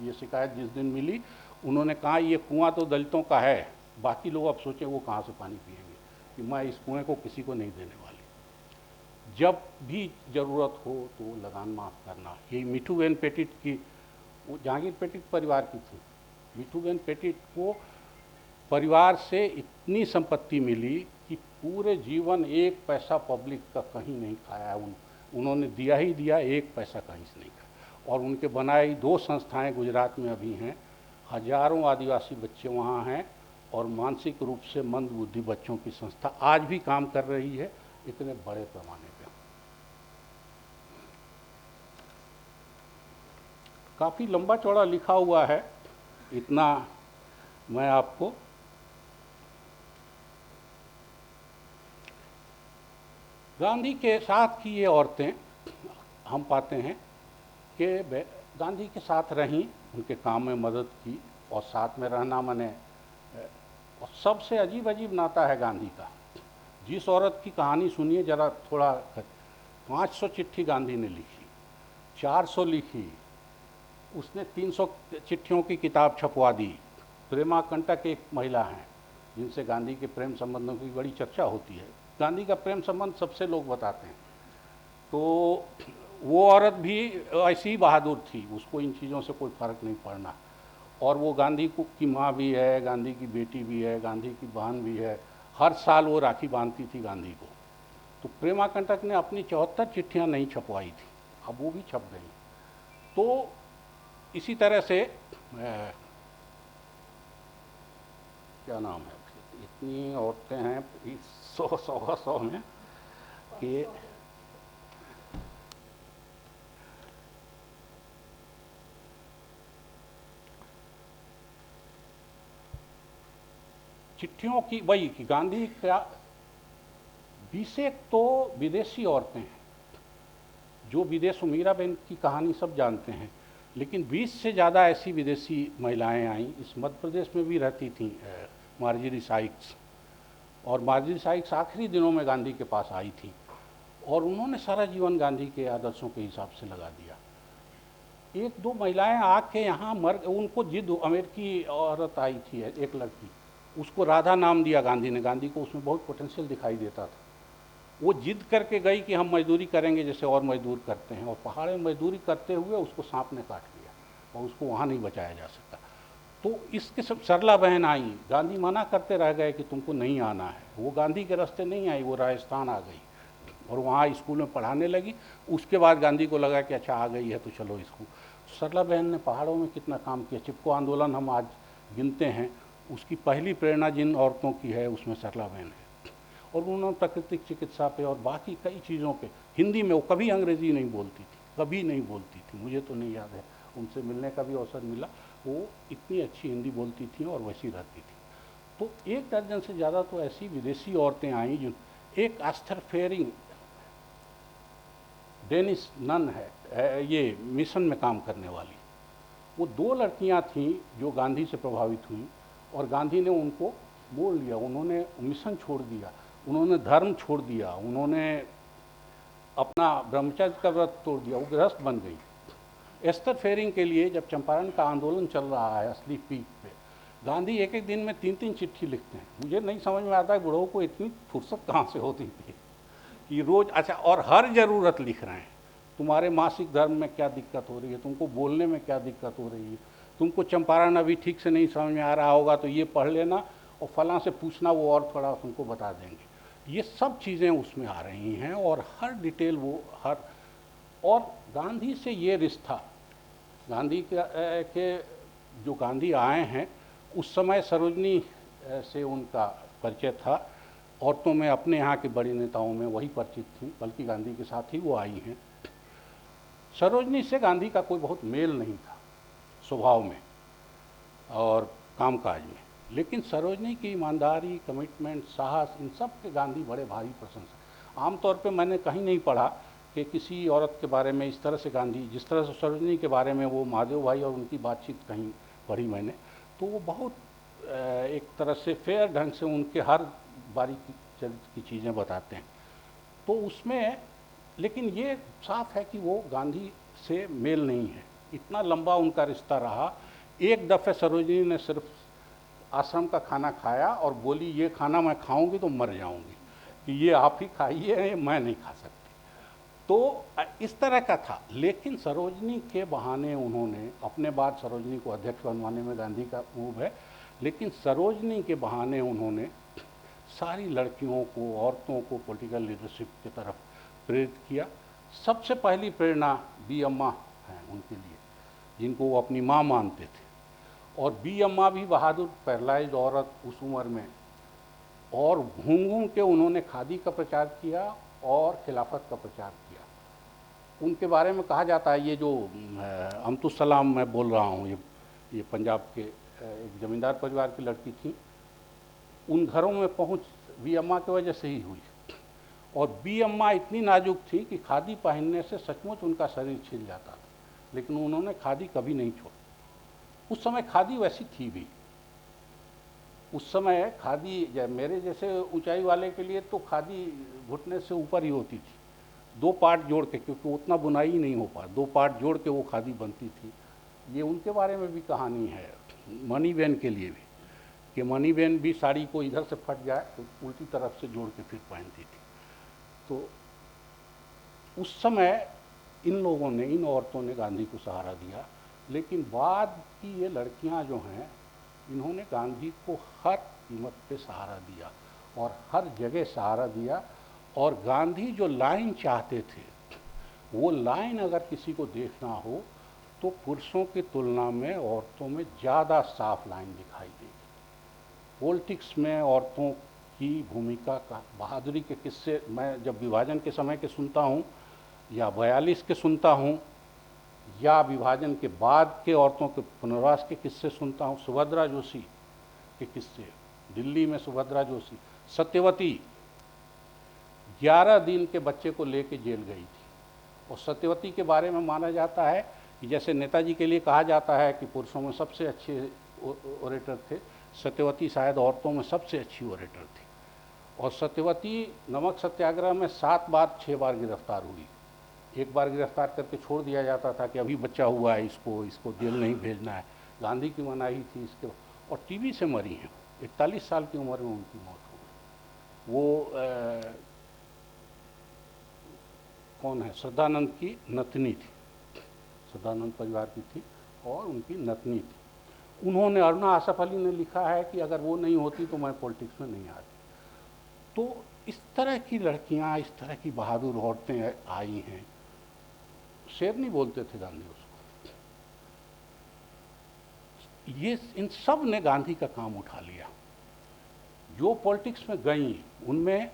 ये शिकायत जिस दिन मिली, उन्होंने कहा ये कुआं तो दलितों का है, बाकी लोग अब सोचें वो कहाँ से पानी पिएंगे, कि मैं इस कुएं को किसी को नहीं देने वाली। जब भी ज़रूरत हो तो लगान माफ़ करना। ये मिठू बहन पेटिट की, वो जहांगीर पेटिट परिवार की थी। मिठू बहन पेटिट को परिवार से इतनी संपत्ति मिली कि पूरे जीवन एक पैसा पब्लिक का कहीं नहीं खाया है। उन्होंने दिया ही दिया, एक पैसा कहीं से नहीं खाया। और उनके बनाई 2 संस्थाएं गुजरात में अभी हैं, हजारों आदिवासी बच्चे वहाँ हैं, और मानसिक रूप से मंद बुद्धि बच्चों की संस्था आज भी काम कर रही है, इतने बड़े पैमाने पे। काफ़ी लंबा चौड़ा लिखा हुआ है, इतना मैं आपको गांधी के साथ की ये औरतें हम पाते हैं कि गांधी के साथ रहीं, उनके काम में मदद की, और साथ में रहना माने, और सबसे अजीब अजीब नाता है गांधी का। जिस औरत की कहानी सुनिए जरा थोड़ा, 500 चिट्ठी गांधी ने लिखी, 400 लिखी, उसने 300 चिट्ठियों की किताब छपवा दी। प्रेमा कंटक एक महिला हैं जिनसे गांधी के प्रेम संबंधों की बड़ी चर्चा होती है। गांधी का प्रेम संबंध सबसे लोग बताते हैं। तो वो औरत भी ऐसी ही बहादुर थी, उसको इन चीज़ों से कोई फ़र्क नहीं पड़ना। और वो गांधी की माँ भी है, गांधी की बेटी भी है, गांधी की बहन भी है। हर साल वो राखी बांधती थी गांधी को। तो प्रेमा कंटक ने अपनी 74 चिट्ठियाँ नहीं छपवाई थी, अब वो भी छप गई। तो इसी तरह से क्या नाम है, इतनी औरतें हैं 100 में कि चिट्ठियों की वही कि गांधी का 20 तो विदेशी औरतें हैं जो विदेश, मीराबेन की कहानी सब जानते हैं, लेकिन 20 से ज़्यादा ऐसी विदेशी महिलाएं आईं। इस मध्य प्रदेश में भी रहती थीं मार्जरी साइक्स, और मार्जरी साइक्स आखिरी दिनों में गांधी के पास आई थी, और उन्होंने सारा जीवन गांधी के आदर्शों के हिसाब से लगा दिया। 1-2 महिलाएं आके यहाँ मर, उनको जिद, अमेरिकी औरत आई थी एक लड़की, उसको राधा नाम दिया गांधी ने। गांधी को उसमें बहुत पोटेंशियल दिखाई देता था। वो जिद करके गई कि हम मजदूरी करेंगे जैसे और मजदूर करते हैं, और पहाड़ में मजदूरी करते हुए उसको सांप ने काट लिया, और उसको वहाँ नहीं बचाया जा सका। तो इसके सब सरला बहन आई, गांधी मना करते रह गए कि तुमको नहीं आना है। वो गांधी के रास्ते नहीं आई, वो राजस्थान आ गई और वहाँ स्कूल में पढ़ाने लगी। उसके बाद गांधी को लगा कि अच्छा आ गई है तो चलो स्कूल। सरला बहन ने पहाड़ों में कितना काम किया। चिपको आंदोलन हम आज गिनते हैं, उसकी पहली प्रेरणा जिन औरतों की है उसमें सरला बहन है। और उन्होंने प्राकृतिक चिकित्सा पे और बाकी कई चीज़ों पे हिंदी में, वो कभी अंग्रेजी नहीं बोलती थी, कभी नहीं बोलती थी, मुझे तो नहीं याद है, उनसे मिलने का भी अवसर मिला। वो इतनी अच्छी हिंदी बोलती थी और वैसी रहती थी। तो 1 दर्जन से ज़्यादा तो ऐसी विदेशी औरतें आई। जो एक आस्थर फेरिंग डेनिस नन है, ये मिशन में काम करने वाली, वो 2 लड़कियां थीं जो गांधी से प्रभावित हुई, और गांधी ने उनको मोड़ लिया। उन्होंने मिशन छोड़ दिया, उन्होंने धर्म छोड़ दिया, उन्होंने अपना ब्रह्मचर्य का व्रत तोड़ दिया, वो गृहस्थ बन गई। एस्तर फेरिंग के लिए जब चंपारण का आंदोलन चल रहा है असली पीक पे, गांधी एक दिन में 3-3 चिट्ठी लिखते हैं। मुझे नहीं समझ में आता है बुढ़ों को इतनी फुर्सत कहाँ से होती थी कि रोज़, अच्छा, और हर ज़रूरत लिख रहे हैं। तुम्हारे मासिक धर्म में क्या दिक्कत हो रही है, तुमको बोलने में क्या दिक्कत हो रही है, तुमको चंपारण अभी ठीक से नहीं समझ में आ रहा होगा तो ये पढ़ लेना, और फलां से पूछना, वो और थोड़ा तुमको बता देंगे। ये सब चीज़ें उसमें आ रही हैं, और हर डिटेल वो हर, और गांधी से ये रिश्ता, गांधी के जो गांधी आए हैं उस समय सरोजनी से उनका परिचय था। औरतों में अपने यहाँ के बड़े नेताओं में वही परिचित थी, बल्कि गांधी के साथ ही वो आई हैं। सरोजनी से गांधी का कोई बहुत मेल नहीं था स्वभाव में और कामकाज में। लेकिन सरोजनी की ईमानदारी, कमिटमेंट, साहस, इन सब के गांधी बड़े भारी प्रशंसक। आमतौर पे मैंने कहीं नहीं पढ़ा कि किसी औरत के बारे में इस तरह से गांधी, जिस तरह से सरोजनी के बारे में वो महादेव भाई और उनकी बातचीत कहीं पढ़ी मैंने, तो वो बहुत एक तरह से फेयर ढंग से उनके हर बारीकी चरित्र की चीज़ें बताते हैं। तो उसमें लेकिन ये साफ है कि वो गांधी से मेल नहीं है। इतना लंबा उनका रिश्ता रहा, एक दफ़े सरोजनी ने सिर्फ आश्रम का खाना खाया और बोली ये खाना मैं खाऊंगी तो मर जाऊंगी, कि ये आप ही खाइए, मैं नहीं खा सकती। तो इस तरह का था। लेकिन सरोजनी के बहाने उन्होंने अपने बाद सरोजनी को अध्यक्ष बनवाने में गांधी का मूव है, लेकिन सरोजनी के बहाने उन्होंने सारी लड़कियों को, औरतों को पॉलिटिकल लीडरशिप की तरफ प्रेरित किया। सबसे पहली प्रेरणा बी अम्मा हैं उनके लिए, जिनको वो अपनी माँ मानते थे। और बी अम्मा भी बहादुर पैरलाइज औरत उस उम्र में, और घूम घूम के उन्होंने खादी का प्रचार किया और खिलाफत का प्रचार किया। उनके बारे में कहा जाता है, ये जो अमतुस सलाम मैं बोल रहा हूँ, ये पंजाब के एक ज़मींदार परिवार की लड़की थी, उन घरों में पहुँच बी अम्मा की वजह से ही हुई। और बी अम्मा इतनी नाजुक थी कि खादी पहनने से सचमुच उनका शरीर छिल जाता था, लेकिन उन्होंने खादी कभी नहीं छोड़ी। उस समय खादी वैसी थी भी। उस समय खादी मेरे जैसे ऊंचाई वाले के लिए तो खादी घुटने से ऊपर ही होती थी, 2 पार्ट जोड़ के, क्योंकि उतना बुनाई नहीं हो पा, 2 पार्ट जोड़ के वो खादी बनती थी। ये उनके बारे में भी कहानी है, मनी बेन के लिए भी, कि मनी बेन भी साड़ी को इधर से फट जाए तो उल्टी तरफ से जोड़ के फिर पहनती थी। तो उस समय इन लोगों ने, इन औरतों ने गांधी को सहारा दिया। लेकिन बाद की ये लड़कियां जो हैं, इन्होंने गांधी को हर कीमत पे सहारा दिया और हर जगह सहारा दिया। और गांधी जो लाइन चाहते थे, वो लाइन अगर किसी को देखना हो तो पुरुषों की तुलना में औरतों में ज़्यादा साफ लाइन दिखाई देगी। पॉलिटिक्स में औरतों की भूमिका का, बहादुरी के किस्से मैं जब विभाजन के समय के सुनता हूँ, या 42 के सुनता हूँ, या विभाजन के बाद के औरतों के पुनर्वास के किस्से सुनता हूँ, सुभद्रा जोशी के किस्से, दिल्ली में सुभद्रा जोशी, सत्यवती 11 दिन के बच्चे को लेके जेल गई थी। और सत्यवती के बारे में माना जाता है कि जैसे नेताजी के लिए कहा जाता है कि पुरुषों में सबसे अच्छे ओरेटर थे, सत्यवती शायद औरतों में सबसे अच्छी ओरेटर थी। और सत्यवती नमक सत्याग्रह में 7 बार 6 बार गिरफ्तार हुई। एक बार गिरफ्तार करके छोड़ दिया जाता था कि अभी बच्चा हुआ है, इसको जेल नहीं भेजना है, गांधी की मनाही थी इसके। और टीबी से मरी हैं, 41 साल की उम्र में उनकी मौत हो गई। वो कौन है, श्रद्धानंद की नतनी थी, श्रद्धानंद परिवार की थी और उनकी नतनी थी। उन्होंने, अरुणा आसफ अली ने लिखा है कि अगर वो नहीं होती तो मैं पॉलिटिक्स में नहीं आती। तो इस तरह की लड़कियां, इस तरह की बहादुर औरतें आई हैं। शेरनी बोलते थे गांधी उसको। ये इन सब ने गांधी का काम उठा लिया। जो पॉलिटिक्स में गई उनमें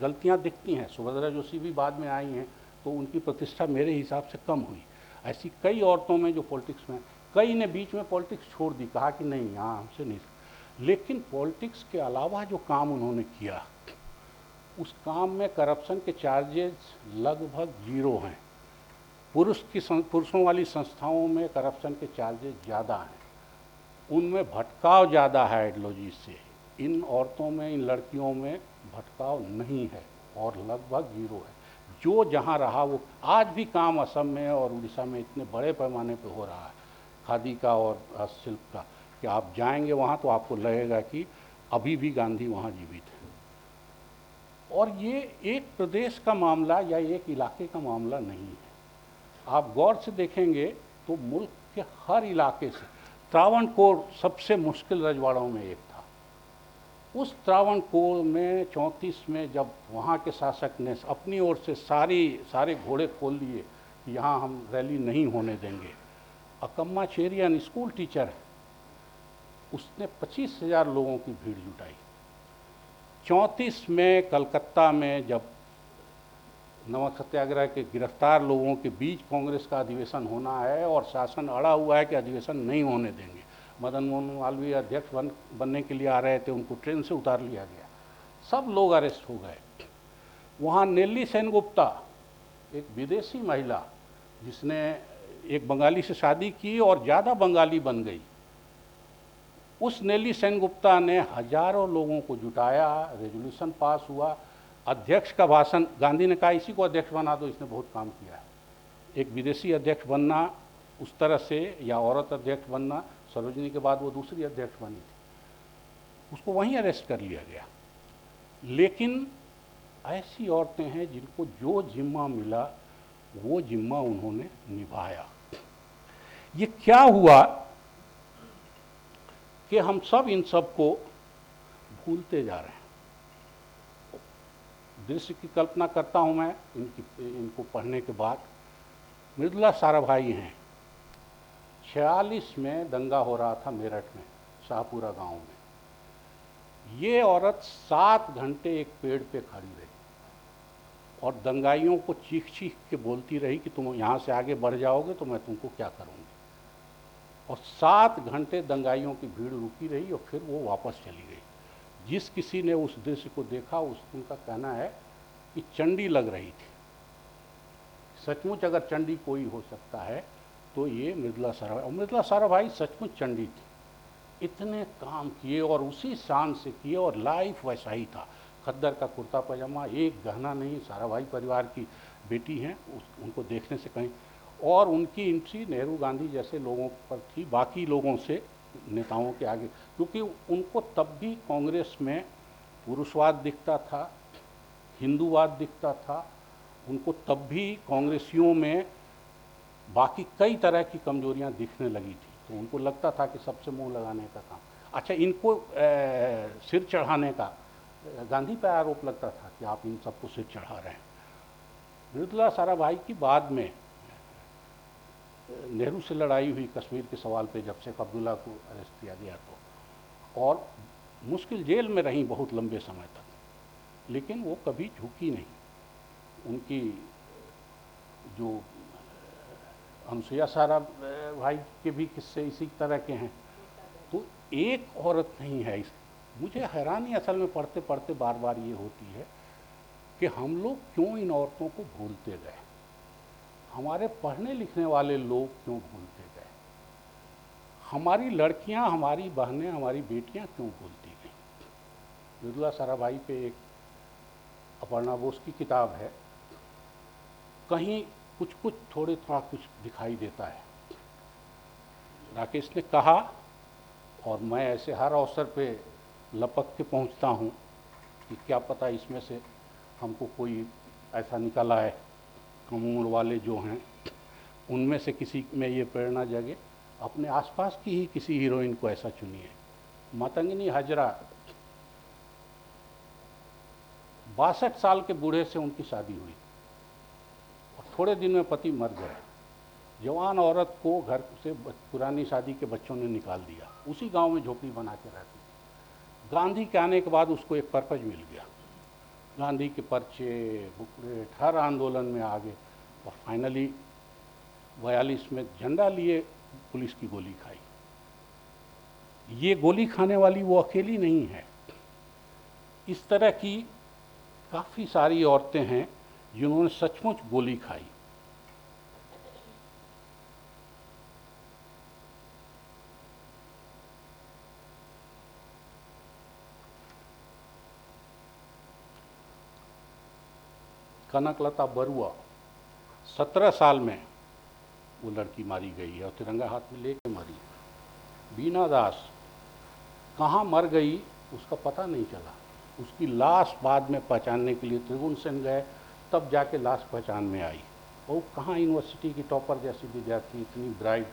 गलतियां दिखती हैं, सुभद्रा जोशी भी बाद में आई हैं तो उनकी प्रतिष्ठा मेरे हिसाब से कम हुई। ऐसी कई औरतों में जो पॉलिटिक्स में, कई ने बीच में पॉलिटिक्स छोड़ दी, कहा कि नहीं यहाँ हमसे नहीं। लेकिन पॉलिटिक्स के अलावा जो काम उन्होंने किया, उस काम में करप्शन के चार्जेस लगभग 0 हैं। पुरुषों वाली संस्थाओं में करप्शन के चार्जेस ज़्यादा हैं, उनमें भटकाव ज़्यादा है आइडियोलॉजी से। इन औरतों में, इन लड़कियों में भटकाव नहीं है और लगभग 0 है। जो जहाँ रहा वो, आज भी काम असम में और उड़ीसा में इतने बड़े पैमाने पे हो रहा है खादी का और हस्तशिल्प का, कि आप जाएंगे वहाँ तो आपको लगेगा कि अभी भी गांधी वहाँ जीवित है। और ये एक प्रदेश का मामला या एक इलाके का मामला नहीं है। आप गौर से देखेंगे तो मुल्क के हर इलाके से, त्रावणकोर सबसे मुश्किल रजवाड़ों में एक था। उस त्रावणकोर में 34 में जब वहाँ के शासक ने अपनी ओर से सारे घोड़े खोल दिए कि यहाँ हम रैली नहीं होने देंगे, अकम्मा चेरियन स्कूल टीचर है, उसने 25,000 लोगों की भीड़ जुटाई। 34 में कलकत्ता में जब नमक सत्याग्रह के गिरफ्तार लोगों के बीच कांग्रेस का अधिवेशन होना है और शासन अड़ा हुआ है कि अधिवेशन नहीं होने देंगे, मदन मोहन मालवीय अध्यक्ष बनने के लिए आ रहे थे, उनको ट्रेन से उतार लिया गया, सब लोग अरेस्ट हो गए। वहाँ नेल्ली सेनगुप्ता, एक विदेशी महिला जिसने एक बंगाली से शादी की और ज़्यादा बंगाली बन गई, उस नेल्ली सेनगुप्ता ने हजारों लोगों को जुटाया, रेजोल्यूशन पास हुआ, अध्यक्ष का भाषण, गांधी ने कहा इसी को अध्यक्ष बना दो, इसने बहुत काम किया है। एक विदेशी अध्यक्ष बनना उस तरह से, या औरत अध्यक्ष बनना, सरोजनी के बाद वो दूसरी अध्यक्ष बनी थी, उसको वहीं अरेस्ट कर लिया गया। लेकिन ऐसी औरतें हैं जिनको जो जिम्मा मिला वो जिम्मा उन्होंने निभाया। ये क्या हुआ कि हम सब इन सब को भूलते जा रहे हैं। दृश्य की कल्पना करता हूं मैं इनको पढ़ने के बाद। मृदुला साराभाई हैं, 46 में दंगा हो रहा था मेरठ में, शाहपुरा गांव में। ये औरत 7 घंटे एक पेड़ पे खड़ी रही और दंगाइयों को चीख चीख के बोलती रही कि तुम यहाँ से आगे बढ़ जाओगे तो मैं तुमको क्या करूँगी। और 7 घंटे दंगाइयों की भीड़ रुकी रही और फिर वो वापस चली गई। जिस किसी ने उस दृश्य को देखा उनका कहना है कि चंडी लग रही थी। सचमुच अगर चंडी कोई हो सकता है तो ये मृदुला साराभाई, और मृदुला साराभाई सचमुच चंडी थी। इतने काम किए और उसी शान से किए, और लाइफ वैसा ही था, खद्दर का कुर्ता पजामा, एक गहना नहीं। साराभाई परिवार की बेटी हैं, उनको देखने से कहीं, और उनकी एंट्री नेहरू गांधी जैसे लोगों पर थी, बाकी लोगों से, नेताओं के आगे, क्योंकि उनको तब भी कांग्रेस में पुरुषवाद दिखता था, हिंदूवाद दिखता था। उनको तब भी कांग्रेसियों में बाकी कई तरह की कमजोरियां दिखने लगी थी, तो उनको लगता था कि सबसे मुंह लगाने का काम। अच्छा, इनको सिर चढ़ाने का गांधी पर आरोप लगता था कि आप इन सबको सिर चढ़ा रहे हैं। मृदुला साराभाई की बाद में नेहरू से लड़ाई हुई कश्मीर के सवाल पे, जब शेख अब्दुल्ला को अरेस्ट किया गया तो, और मुश्किल जेल में रहीं बहुत लंबे समय तक, लेकिन वो कभी झुकी नहीं। उनकी जो अनुसुईया साराभाई के भी किस्से इसी तरह के हैं। तो एक औरत नहीं है। मुझे हैरानी असल में पढ़ते पढ़ते बार बार ये होती है कि हम लोग क्यों इन औरतों को भूलते गए, हमारे पढ़ने लिखने वाले लोग क्यों भूलते गए, हमारी लड़कियां, हमारी बहनें, हमारी बेटियां क्यों भूलती गई। मृदुला साराभाई पे एक अपर्णा बोस की किताब है, कहीं कुछ कुछ थोड़ा कुछ दिखाई देता है। राकेश ने कहा, और मैं ऐसे हर अवसर पे लपक के पहुंचता हूं कि क्या पता इसमें से हमको कोई ऐसा निकल आए, कम उम्र वाले जो हैं उनमें से किसी में ये प्रेरणा जगे। अपने आसपास की ही किसी हीरोइन को ऐसा चुनिए। मातंगिनी हजरा, 62 साल के बूढ़े से उनकी शादी हुई और थोड़े दिन में पति मर गए। जवान औरत को घर से पुरानी शादी के बच्चों ने निकाल दिया, उसी गांव में झोपड़ी बना के रहती। गांधी के आने के बाद उसको एक पर्पज मिल गया, गांधी के पर्चे, बुकलेट, हर आंदोलन में आगे, और फाइनली 42 में झंडा लिए पुलिस की गोली खाई। ये गोली खाने वाली वो अकेली नहीं है, इस तरह की काफ़ी सारी औरतें हैं जिन्होंने सचमुच गोली खाई। कनकलता बरुआ, 17 साल में वो लड़की मारी गई है और तिरंगा हाथ में लेके मरी। बीना दास कहाँ मर गई उसका पता नहीं चला, उसकी लाश बाद में पहचानने के लिए त्रिगुण सेन गए, तब जाके लाश पहचान में आई। वो कहाँ यूनिवर्सिटी की टॉपर जैसी विद्यार्थी, इतनी ब्राइट,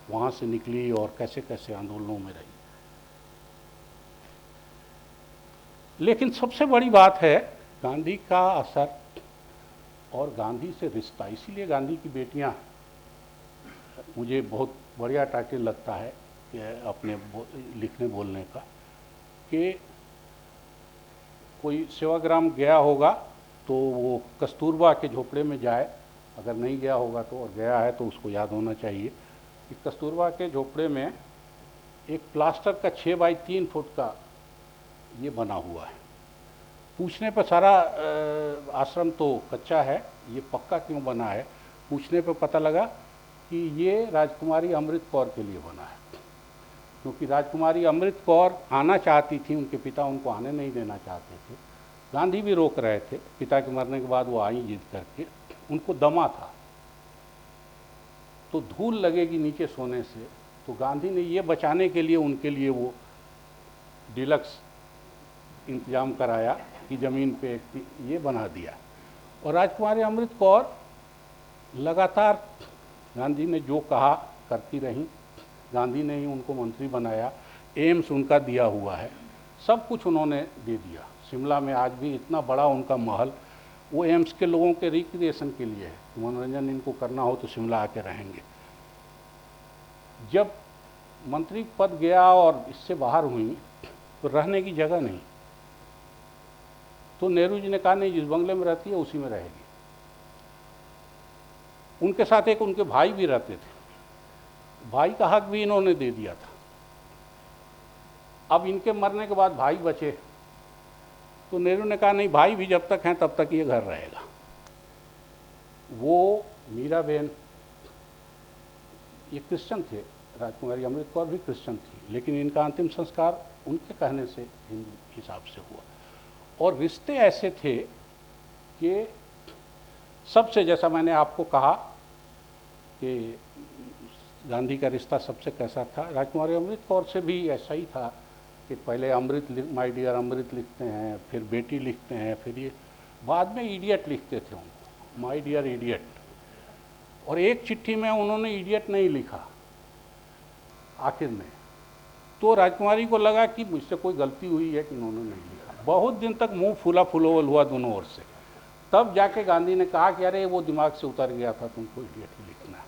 वहाँ से निकली और कैसे कैसे आंदोलनों में रही। लेकिन सबसे बड़ी बात है गांधी का असर और गांधी से रिश्ता। इसीलिए गांधी की बेटियां, मुझे बहुत बढ़िया टाइटल लगता है कि अपने लिखने बोलने का, कि कोई सेवाग्राम गया होगा तो वो कस्तूरबा के झोपड़े में जाए, अगर नहीं गया होगा तो, और गया है तो उसको याद होना चाहिए कि कस्तूरबा के झोपड़े में एक प्लास्टर का 6 बाई 3 फुट का ये बना हुआ है। पूछने पर सारा आश्रम तो कच्चा है, ये पक्का क्यों बना है, पूछने पर पता लगा कि ये राजकुमारी अमृत कौर के लिए बना है, क्योंकि राजकुमारी अमृत कौर आना चाहती थी, उनके पिता उनको आने नहीं देना चाहते थे, गांधी भी रोक रहे थे। पिता के मरने के बाद वो आई जिद करके, उनको दमा था तो धूल लगेगी नीचे सोने से, तो गांधी ने ये बचाने के लिए उनके लिए वो डिलक्स इंतजाम कराया कि ज़मीन पे एक ये बना दिया। और राजकुमारी अमृत कौर लगातार गांधी ने जो कहा करती रहीं। गांधी ने ही उनको मंत्री बनाया, एम्स उनका दिया हुआ है, सब कुछ उन्होंने दे दिया। शिमला में आज भी इतना बड़ा उनका महल, वो एम्स के लोगों के रिक्रिएशन के लिए है, मनोरंजन इनको करना हो तो शिमला आके रहेंगे। जब मंत्री पद गया और इससे बाहर हुई तो रहने की जगह नहीं, तो नेहरू जी ने कहा नहीं, जिस बंगले में रहती है उसी में रहेगी। उनके साथ एक उनके भाई भी रहते थे, भाई का हक भी इन्होंने दे दिया था। अब इनके मरने के बाद भाई बचे, तो नेहरू ने कहा नहीं, भाई भी जब तक हैं तब तक ये घर रहेगा। वो मीराबेन ये क्रिश्चियन थे, राजकुमारी अमृत कौर भी क्रिश्चियन थी, लेकिन इनका अंतिम संस्कार उनके कहने से हिंदू हिसाब से हुआ। और रिश्ते ऐसे थे कि सबसे, जैसा मैंने आपको कहा कि गांधी का रिश्ता सबसे कैसा था, राजकुमारी अमृत कौर से भी ऐसा ही था कि पहले अमृत, माय डियर अमृत लिखते हैं, फिर बेटी लिखते हैं, फिर ये बाद में इडियट लिखते थे उनको, माय डियर इडियट। और एक चिट्ठी में उन्होंने इडियट नहीं लिखा आखिर में, तो राजकुमारी को लगा कि मुझसे कोई गलती हुई है कि इन्होंने नहीं लिखा। बहुत दिन तक मुंह फूला फुलोवल हुआ दोनों ओर से, तब जाके गांधी ने कहा कि अरे वो दिमाग से उतर गया था, तुमको इडियट ही लिखना है।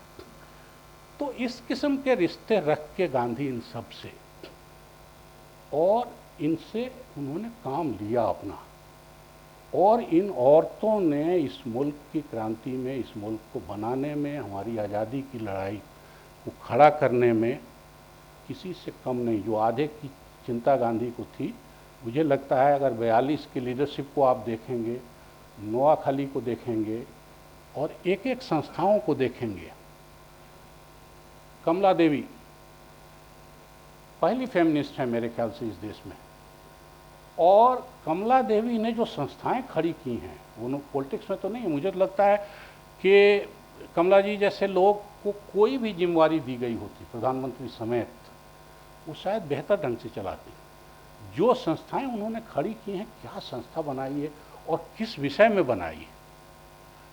तो इस किस्म के रिश्ते रख के गांधी इन सब से, और इनसे उन्होंने काम लिया अपना। और इन औरतों ने इस मुल्क की क्रांति में, इस मुल्क को बनाने में, हमारी आज़ादी की लड़ाई को खड़ा करने में किसी से कम नहीं। जो आधे की चिंता गांधी को थी, मुझे लगता है अगर 42 की लीडरशिप को आप देखेंगे, नोआखाली को देखेंगे और एक एक संस्थाओं को देखेंगे, कमला देवी पहली फेमिनिस्ट है मेरे ख्याल से इस देश में, और कमला देवी ने जो संस्थाएं खड़ी की हैं, वो पॉलिटिक्स में तो नहीं है, मुझे तो लगता है कि कमला जी जैसे लोग को कोई भी जिम्मेवारी दी गई होती, प्रधानमंत्री समेत, वो शायद बेहतर ढंग से चलाती। जो संस्थाएं उन्होंने खड़ी की हैं, क्या संस्था बनाई है और किस विषय में बनाई है।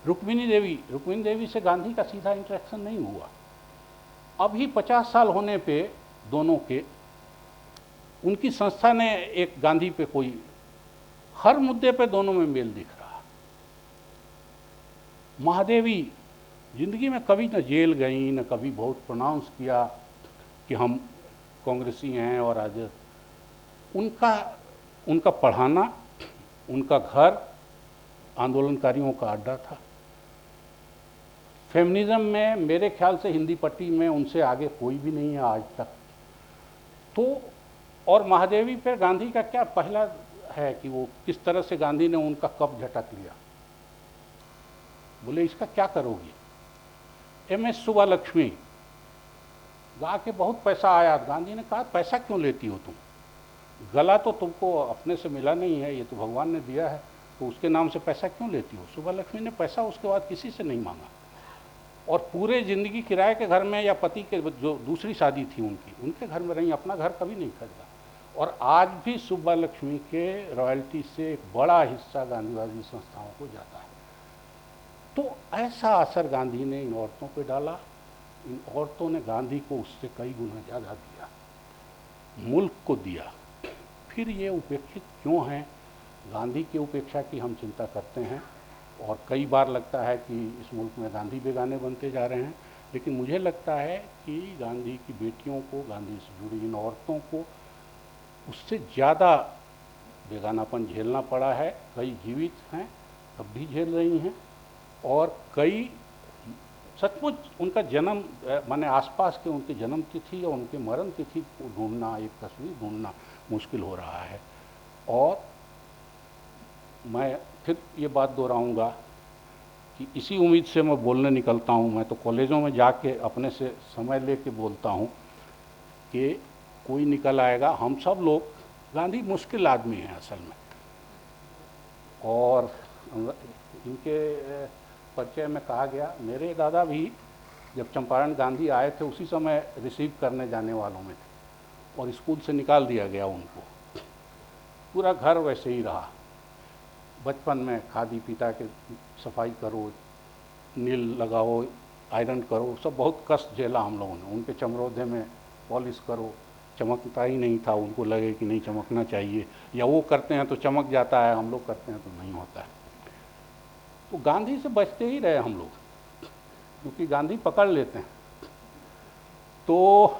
रुक्मिणी देवी से गांधी का सीधा इंटरेक्शन नहीं हुआ। अभी 50 साल होने पे दोनों के, उनकी संस्था ने एक गांधी पे कोई, हर मुद्दे पे दोनों में मेल दिख रहा। महादेवी जिंदगी में कभी न जेल गई, न कभी बहुत प्रोनाउंस किया कि हम कांग्रेसी हैं। और आज उनका पढ़ाना, उनका घर आंदोलनकारियों का अड्डा था। फेमिनिज्म में मेरे ख्याल से हिंदी पट्टी में उनसे आगे कोई भी नहीं है आज तक। तो और महादेवी पर गांधी का क्या पहला है कि वो किस तरह से गांधी ने उनका कप झटक लिया, बोले इसका क्या करोगी। MS सुब्बालक्ष्मी गा के बहुत पैसा आया, गांधी ने कहा पैसा क्यों लेती हो तुम, गला तो तुमको अपने से मिला नहीं है, ये तो भगवान ने दिया है, तो उसके नाम से पैसा क्यों लेती हो। सुब्बालक्ष्मी ने पैसा उसके बाद किसी से नहीं मांगा, और पूरे ज़िंदगी किराए के घर में या पति के जो दूसरी शादी थी उनके घर में रही, अपना घर कभी नहीं खरीदा। और आज भी सुब्बालक्ष्मी के रॉयल्टी से एक बड़ा हिस्सा गांधीवादी संस्थाओं को जाता है। तो ऐसा असर गांधी ने इन औरतों पे डाला। इन औरतों ने गांधी को उससे कई गुना ज़्यादा दिया, मुल्क को दिया। फिर ये उपेक्षित क्यों हैं, गांधी की उपेक्षा की हम चिंता करते हैं, और कई बार लगता है कि इस मुल्क में गांधी बेगाने बनते जा रहे हैं। लेकिन मुझे लगता है कि गांधी की बेटियों को, गांधी से जुड़ी इन औरतों को उससे ज़्यादा बेगानापन झेलना पड़ा है। कई जीवित हैं, तब भी झेल रही हैं, और कई सचमुच उनका जन्म माने आसपास के उनके जन्म तिथि या उनके मरण तिथि को ढूंढना, एक तस्वीर ढूंढना मुश्किल हो रहा है। और मैं फिर ये बात दोहराऊंगा कि इसी उम्मीद से मैं बोलने निकलता हूँ। मैं तो कॉलेजों में जाके अपने से समय लेके बोलता हूँ कि कोई निकल आएगा। हम सब लोग, गांधी मुश्किल आदमी हैं असल में, और इनके परिचय में कहा गया, मेरे दादा भी जब चंपारण गांधी आए थे उसी समय रिसीव करने जाने वालों में थे और स्कूल से निकाल दिया गया उनको। पूरा घर वैसे ही रहा। बचपन में खादी पीता के सफाई करो, नील लगाओ, आयरन करो, सब बहुत कष्ट झेला हम लोगों ने। उनके चमरोदे में पॉलिश करो, चमकता ही नहीं था, उनको लगे कि नहीं चमकना चाहिए, या वो करते हैं तो चमक जाता है, हम लोग करते हैं तो नहीं होता है। तो गांधी से बचते ही रहे हम लोग, क्योंकि गांधी पकड़ लेते हैं। तो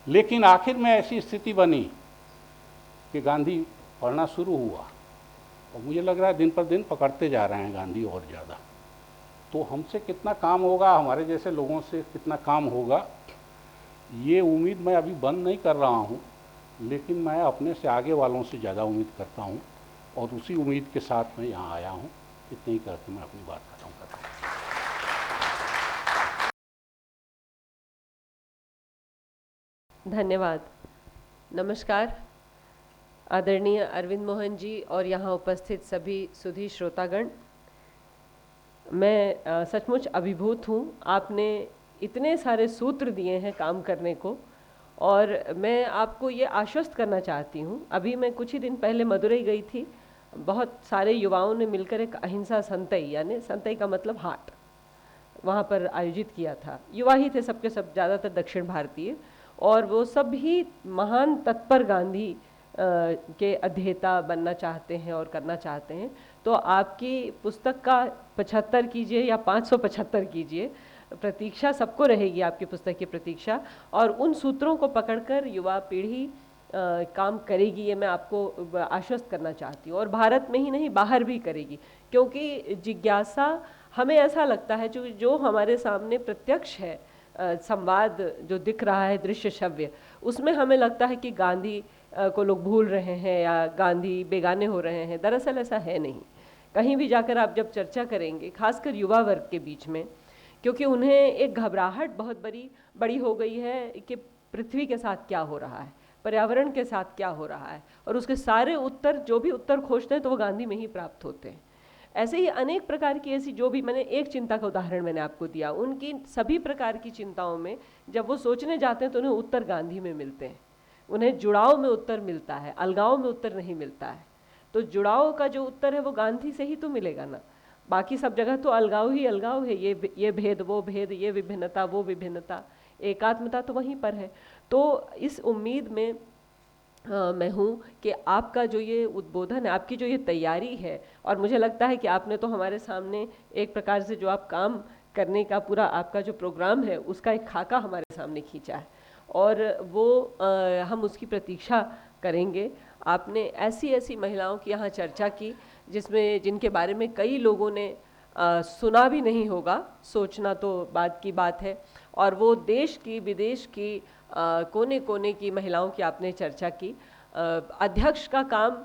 लेकिन आखिर में ऐसी स्थिति बनी कि गांधी पढ़ना शुरू हुआ, और मुझे लग रहा है दिन पर दिन पकड़ते जा रहे हैं गांधी और ज़्यादा। तो हमसे कितना काम होगा, हमारे जैसे लोगों से कितना काम होगा, ये उम्मीद मैं अभी बंद नहीं कर रहा हूँ, लेकिन मैं अपने से आगे वालों से ज़्यादा उम्मीद करता हूँ, और उसी उम्मीद के साथ मैं यहाँ आया हूँ। इतने ही करके मैं अपनी बात खत्म करता हूँ। धन्यवाद। नमस्कार आदरणीय अरविंद मोहन जी और यहाँ उपस्थित सभी सुधी श्रोतागण। मैं सचमुच अभिभूत हूँ। आपने इतने सारे सूत्र दिए हैं काम करने को, और मैं आपको ये आश्वस्त करना चाहती हूँ। अभी मैं कुछ ही दिन पहले मदुरई गई थी। बहुत सारे युवाओं ने मिलकर एक अहिंसा संतई, यानी संतई का मतलब हाट, वहाँ पर आयोजित किया था। युवा ही थे सबके सब, ज़्यादातर दक्षिण भारतीय, और वो सब भी महान तत्पर गांधी के अध्येता बनना चाहते हैं और करना चाहते हैं। तो आपकी पुस्तक का 75 कीजिए या 575 कीजिए, प्रतीक्षा सबको रहेगी, आपकी पुस्तक की प्रतीक्षा। और उन सूत्रों को पकड़कर युवा पीढ़ी काम करेगी, ये मैं आपको आश्वस्त करना चाहती हूँ। और भारत में ही नहीं, बाहर भी करेगी, क्योंकि जिज्ञासा, हमें ऐसा लगता है जो हमारे सामने प्रत्यक्ष है, संवाद जो दिख रहा है, दृश्य श्रव्य, उसमें हमें लगता है कि गांधी को लोग भूल रहे हैं या गांधी बेगाने हो रहे हैं। दरअसल ऐसा है नहीं। कहीं भी जाकर आप जब चर्चा करेंगे, खासकर युवा वर्ग के बीच में, क्योंकि उन्हें एक घबराहट बहुत बड़ी हो गई है कि पृथ्वी के साथ क्या हो रहा है, पर्यावरण के साथ क्या हो रहा है, और उसके सारे उत्तर, जो भी उत्तर खोजते हैं, तो वो गांधी में ही प्राप्त होते हैं। ऐसे ही अनेक प्रकार की ऐसी, जो भी मैंने एक चिंता का उदाहरण मैंने आपको दिया, उनकी सभी प्रकार की चिंताओं में जब वो सोचने जाते हैं तो उन्हें उत्तर गांधी में मिलते हैं। उन्हें जुड़ाव में उत्तर मिलता है, अलगाव में उत्तर नहीं मिलता है। तो जुड़ाव का जो उत्तर है वो गांधी से ही तो मिलेगा ना। बाकी सब जगह तो अलगाव ही अलगाव है, ये भेद वो भेद, ये विभिन्नता वो विभिन्नता, एकात्मता तो वहीं पर है। तो इस उम्मीद में मैं हूँ कि आपका जो ये उद्बोधन है, आपकी जो ये तैयारी है, और मुझे लगता है कि आपने तो हमारे सामने एक प्रकार से जो आप काम करने का पूरा आपका जो प्रोग्राम है, उसका एक खाका हमारे सामने खींचा है, और वो हम उसकी प्रतीक्षा करेंगे। आपने ऐसी ऐसी महिलाओं की यहाँ चर्चा की जिनके बारे में कई लोगों ने सुना भी नहीं होगा, सोचना तो बाद की बात है। और वो देश की विदेश की कोने कोने की महिलाओं की आपने चर्चा की। अध्यक्ष का काम